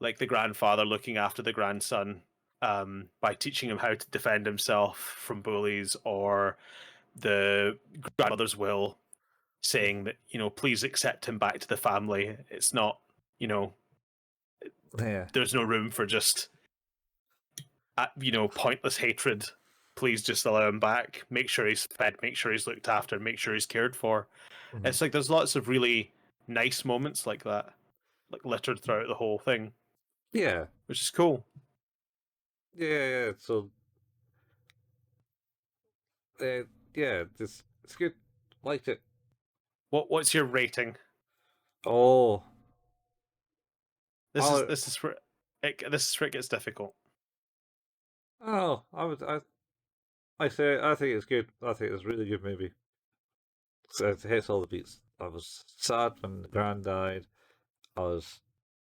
the grandfather looking after the grandson by teaching him how to defend himself from bullies, or the grandmother's will saying that please accept him back to the family. It's not Yeah. there's no room for just pointless hatred. Please just allow him back. Make sure he's fed. Make sure he's looked after. Make sure he's cared for. Mm-hmm. It's like there's lots of really nice moments like that, like littered throughout the whole thing, Yeah. which is cool. Yeah. Yeah. So, uh, yeah, it's good. Liked it. What's your rating? Oh, This is I'll, this is where this is where it gets difficult. Oh, I say I think it's good. I think it's a really good movie. It hits all the beats. I was sad when the Grand died. I was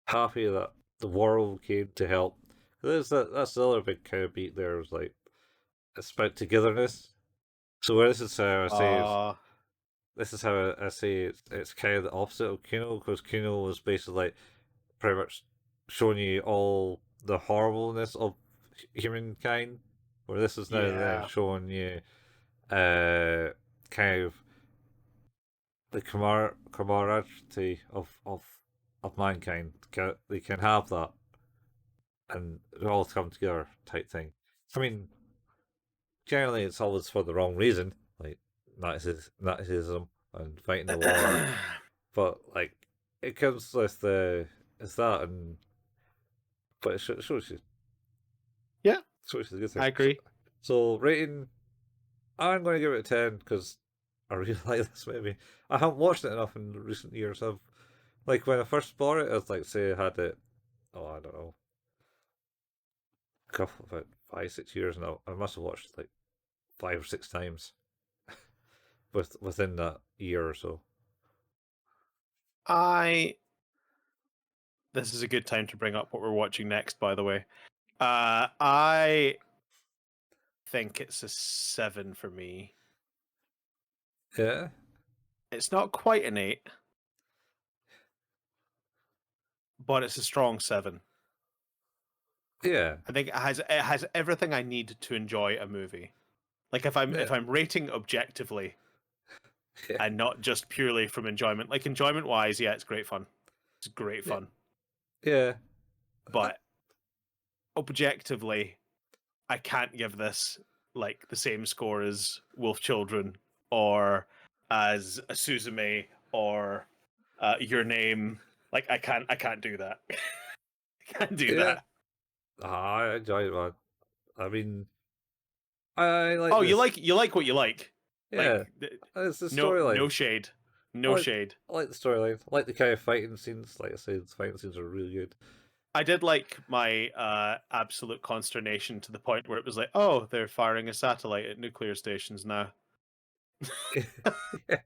happy that the world came to help. That's the other big kind of beat there. Was like it's about togetherness. So where this is how I say Uh this is how I say it's kind of the opposite of Kino because Kino was basically like pretty much showing you all the horribleness of humankind, where this is now then yeah. showing you kind of the camaraderie of mankind. They can have that and it all come together type thing. I mean, generally it's always for the wrong reason, like Nazism and fighting the war. But like it comes with the it's that and but it Yeah, shows you the good I thing. agree. So rating, I'm going to give it a 10 because I really like this movie. I haven't watched it enough in recent years. I've like when I first bought it, I was like say I had it. Oh, I don't know, a couple about 5 6 years now. I must have watched it like 5 or 6 times within that year or so. I This is a good time to bring up what we're watching next, by the way. I think it's a 7 for me. Yeah, It's not quite an 8, but it's a strong 7. yeah, I think it has everything I need to enjoy a movie. Like if yeah, I'm rating objectively yeah, and not just purely from enjoyment. Like enjoyment wise, yeah, it's great fun. It's great yeah. fun. Yeah. But objectively, I can't give this like the same score as Wolf Children or as a Suzume or Your Name. Like I can't do that. I can't do Yeah. that. I enjoy it, man. I mean, I like Oh, you this. like what you like. Yeah, Like it's the no storyline. shade. I No like, shade. I like the storyline. I like the kind of fighting scenes. Like I said, the fighting scenes are really good. I did like my absolute consternation to the point where it was like, oh, they're firing a satellite at nuclear stations now. Yeah.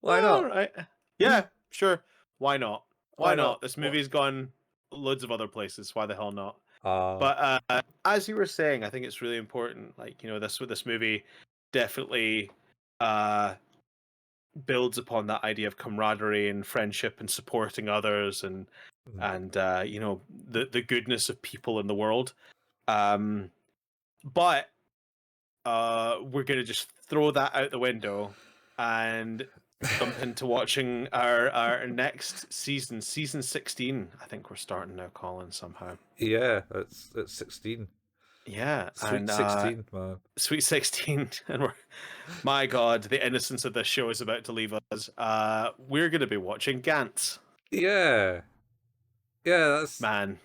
Why All not? right. Yeah, sure. Why not? Why Why not? not? This What? movie's gone loads of other places. Why the hell not? Uh, But as you were saying, I think it's really important. Like this movie definitely uh, builds upon that idea of camaraderie and friendship and supporting others mm, and the goodness of people in the world. Um, but we're gonna just throw that out the window and jump into watching our next season, season 16. I think we're starting now, Colin. Somehow, yeah, it's 16. yeah, Sweet and 16, man. Sweet 16, and my God, the innocence of this show is about to leave us. We're gonna be watching Gantz, Yeah, yeah, man.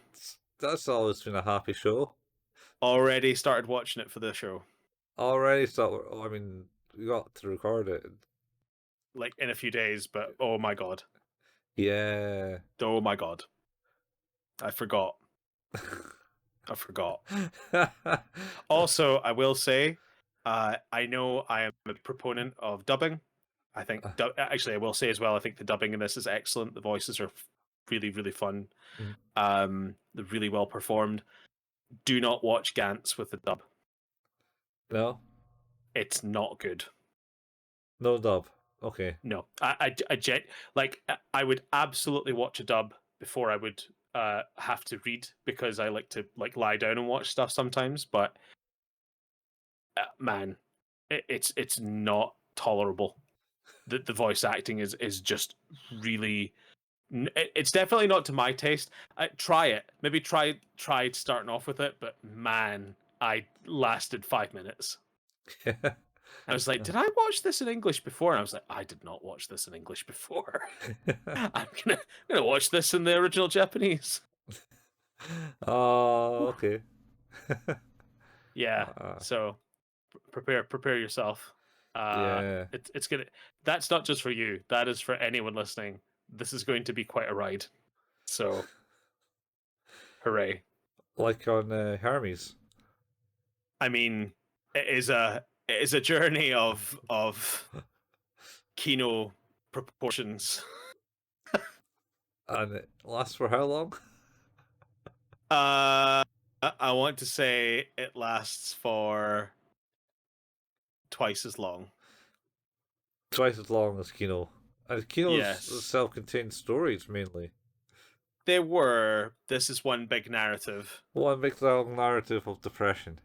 that's always been a happy show. Already started watching it for the show, Already, so I mean, we got to record it. like in a few days, but oh my God, Yeah. oh my God, I forgot. I forgot. Also, I will say, I know I am a proponent of dubbing. I think, actually, I will say as well, I think the dubbing in this is excellent. The voices are really, really fun. Mm, They're really well performed. Do not watch Gantz with the dub. no, It's not good. no dub. Okay. No, I would absolutely watch a dub before I would have to read because I like to like lie down and watch stuff sometimes. But man, it's not tolerable. The voice acting is just really. It's definitely not to my taste. Try it. Maybe try starting off with it, but man, I lasted 5 minutes. I was like, did I watch this in English before? And I was like, I did not watch this in English before. I'm gonna watch this in the original Japanese. Oh, Whew. okay. Yeah. Uh, So prepare yourself. yeah. It's gonna. That's not just for you. That is for anyone listening. This is going to be quite a ride. So hooray! Like on Hermes. I mean, it is a journey of Kino proportions. And it lasts for how long? I want to say it lasts for twice as long. Twice as long as Kino. And Kino's Yes. self-contained stories mainly. They were. This is one big narrative. One big long narrative of depression.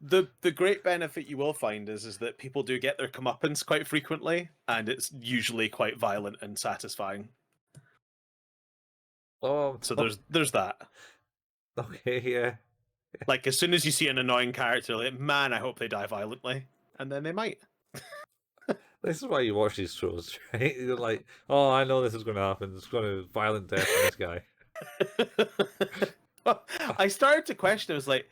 The great benefit you will find is that people do get their comeuppance quite frequently, and it's usually quite violent and satisfying. So there's that. Okay, yeah. Like as soon as you see an annoying character, like man, I hope they die violently, and then they might. This is why you watch these shows, right? You're like, oh, I know this is going to happen. There's going to be violent death in this guy. I started to question. I was like,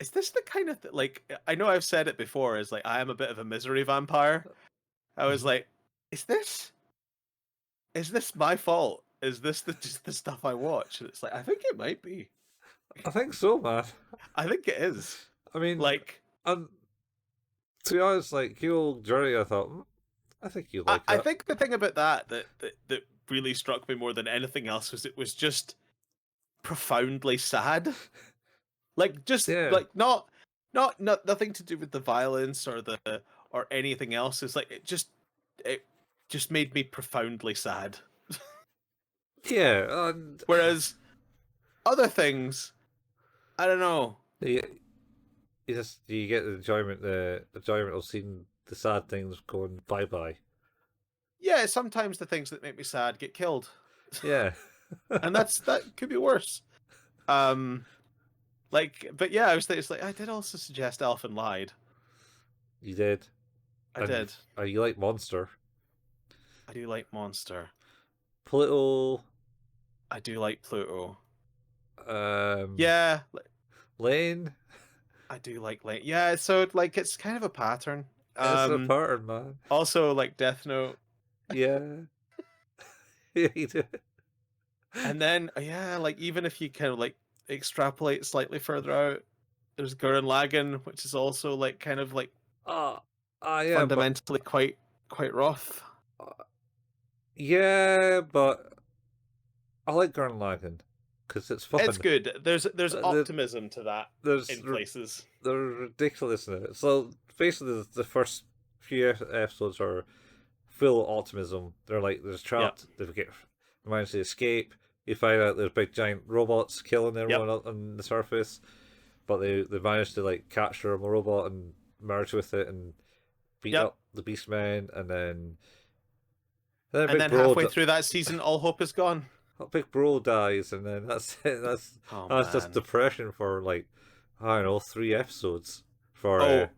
is this the kind of like? I know I've said it before. Is like I am a bit of a misery vampire. I was like, is this my fault? Is this just the stuff I watch? And it's like I think it might be. I think so, man. I think it is. I mean, Like, and to be honest, like Kino Journey, I thought, I think you like I that. think the thing about that really struck me more than anything else was it was just profoundly sad. Like just Yeah, like not nothing to do with the violence or the or anything else. It's like it just made me profoundly sad. yeah, and Whereas other things, I don't know. you, you get the enjoyment of seeing the sad things going bye bye. Yeah, sometimes the things that make me sad get killed, Yeah, and that could be worse. Um, like, but yeah, I was thinking, it's like I did also suggest Elfin lied. you did. I And did. you like Monster, I do like Monster. Pluto, I do like Pluto. um, Yeah, Lane. I do like Lane. Yeah, so like it's kind of a pattern. It's a pattern, man. Also like Death Note, Yeah, yeah, you do. and then yeah, like even if you kind of like extrapolate slightly further out, there's Gurren Lagann, which is also like kind of like Ah, yeah, but fundamentally quite rough. uh, yeah, but I like Gurren Lagann because it's fun. It's good. There's The, optimism to that there's in places. they're ridiculous in it. So basically, the first few episodes are full of optimism. They're like, there's Yep. trapped. They manage to escape. You find out there's big giant robots killing everyone Yep. on the surface, but they managed to like capture a robot and merge with it and beat Yep. up the Beastmen, and then And Big then Bro halfway through that season, all hope is gone. Big Bro dies, and then that's it. Oh That's just man. depression for like, I don't know, 3 episodes for Oh,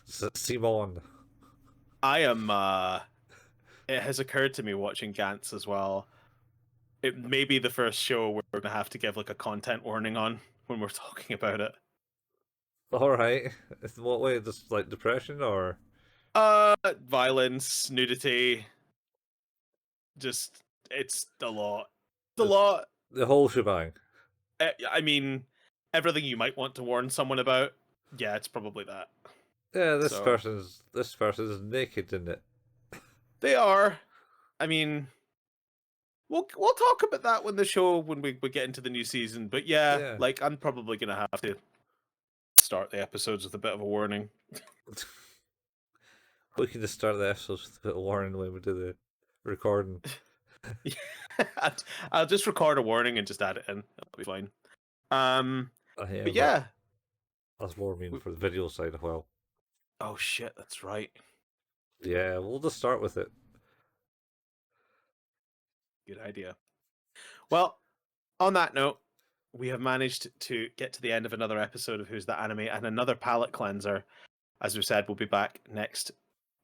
Simon. I am. It has occurred to me watching Gantz as well. It may be the first show we're gonna have to give like a content warning on when we're talking about it. All right, in what way? Just like depression, or Violence, nudity, just it's a lot. It's a just lot. the whole shebang? I mean, everything you might want to warn someone about. Yeah, it's probably that. Yeah, So this person's naked in it. they are. I mean, we'll talk about that when we get into the new season. But yeah, Yeah, like I'm probably gonna have to start the episodes with a bit of a warning. we can just start the episodes with a bit of warning when we do the recording. I'll just record a warning and just add it in. It'll be fine. Yeah, But yeah. that's more mean for the video side as well. Oh shit, that's right. Yeah, we'll just start with it. Good idea. Well, on that note, we have managed to get to the end of another episode of Who's That Anime and another palate cleanser. As we said, we'll be back next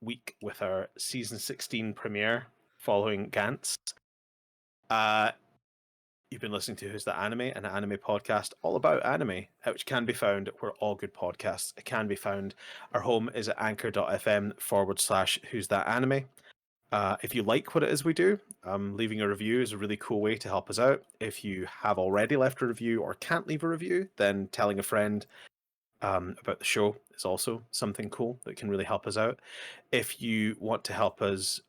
week with our season 16 premiere following Gantz. You've been listening to Who's That Anime, an anime podcast all about anime, which can be found where all good podcasts can be found. Our home is at anchor.fm/Who's That Anime. If you like what it is we do, leaving a review is a really cool way to help us out. If you have already left a review or can't leave a review, then telling a friend about the show is also something cool that can really help us out. If you want to help us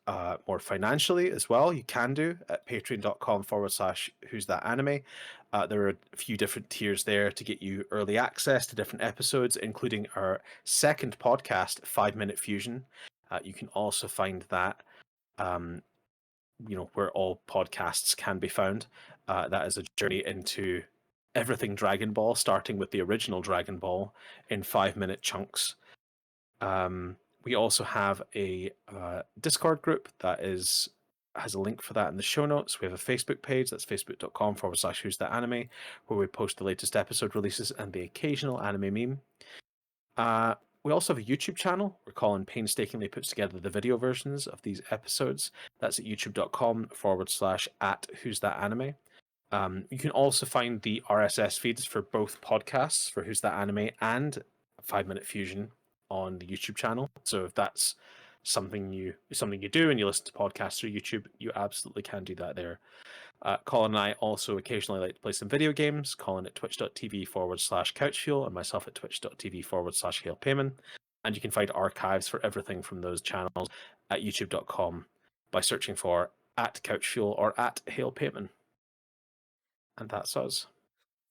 more financially as well, you can do at patreon.com/who's that anime. There are a few different tiers there to get you early access to different episodes, including our second podcast, 5 Minute Fusion. You can also find that where all podcasts can be found. That is a journey into everything Dragon Ball, starting with the original Dragon Ball in 5 minute chunks. We also have a Discord group that has a link for that in the show notes. We have a Facebook page, that's facebook.com/who's that anime, where we post the latest episode releases and the occasional anime meme. We also have a YouTube channel where Colin painstakingly puts together the video versions of these episodes. That's at youtube.com/who's that anime. You can also find the RSS feeds for both podcasts, for Who's That Anime and 5 Minute Fusion, on the YouTube channel. So if that's something you do and you listen to podcasts through YouTube, you absolutely can do that there. Colin and I also occasionally like to play some video games. Colin at twitch.tv/couchfuel and myself at twitch.tv/hailpayman. And you can find archives for everything from those channels at youtube.com by searching for @couchfuel or @hailpayman. And that's us.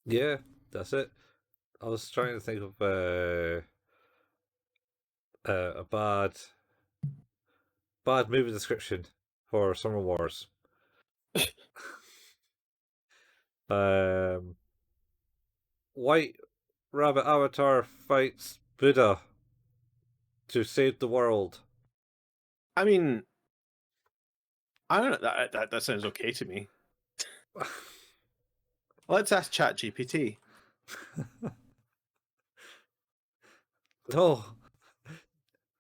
Yeah, that's it. I was trying to think of a bad movie description for Summer Wars. White Rabbit Avatar fights Buddha to save the world. I mean, I don't know. That sounds okay to me. Let's ask ChatGPT. No,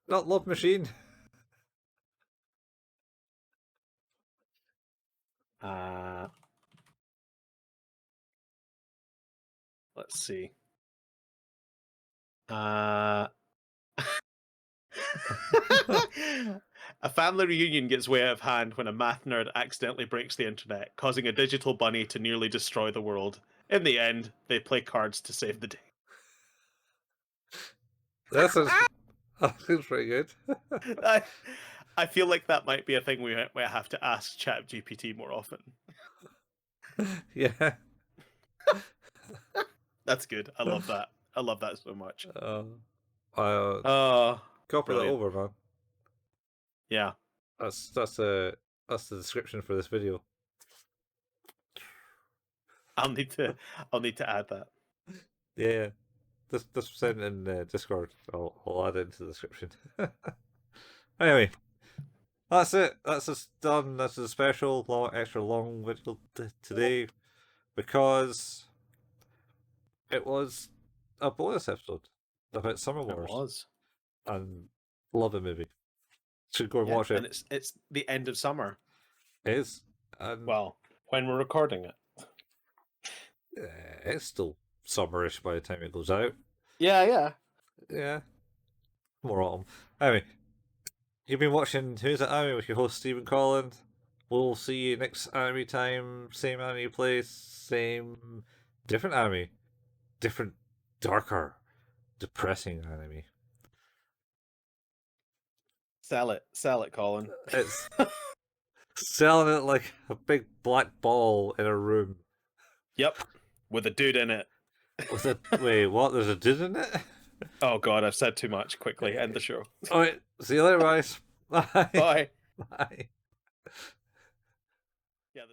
not Love Machine. Let's see. A family reunion gets way out of hand when a math nerd accidentally breaks the internet, causing a digital bunny to nearly destroy the world. In the end, they play cards to save the day. That sounds pretty good. I feel like that might be a thing we have to ask ChatGPT more often. Yeah. That's good. I love that. I love that so much. Copy that brilliant. over, man. Yeah. That's the description for this video. I'll need to add that. Yeah. This sent in Discord. I'll add it into the description. Anyway, that's it. That's us done. That's a special extra long video today because it was a bonus episode about Summer Wars. It was. And love the movie. Should go and watch it. And it's the end of summer. It is. Well, when we're recording it. It's still summerish by the time it goes out. Yeah. More autumn. Anyway, you've been watching Who's That Anime with your host Steve and Colin. We'll see you next anime time. Same anime place. Same different anime. Different, darker, depressing anime. Sell it, Colin. It's selling it like a big black ball in a room. Yep, with a dude in it. Wait, what? There's a dude in it? Oh god, I've said too much. Quickly, end the show. Alright, see you later, guys. Bye. Bye. Bye. Yeah.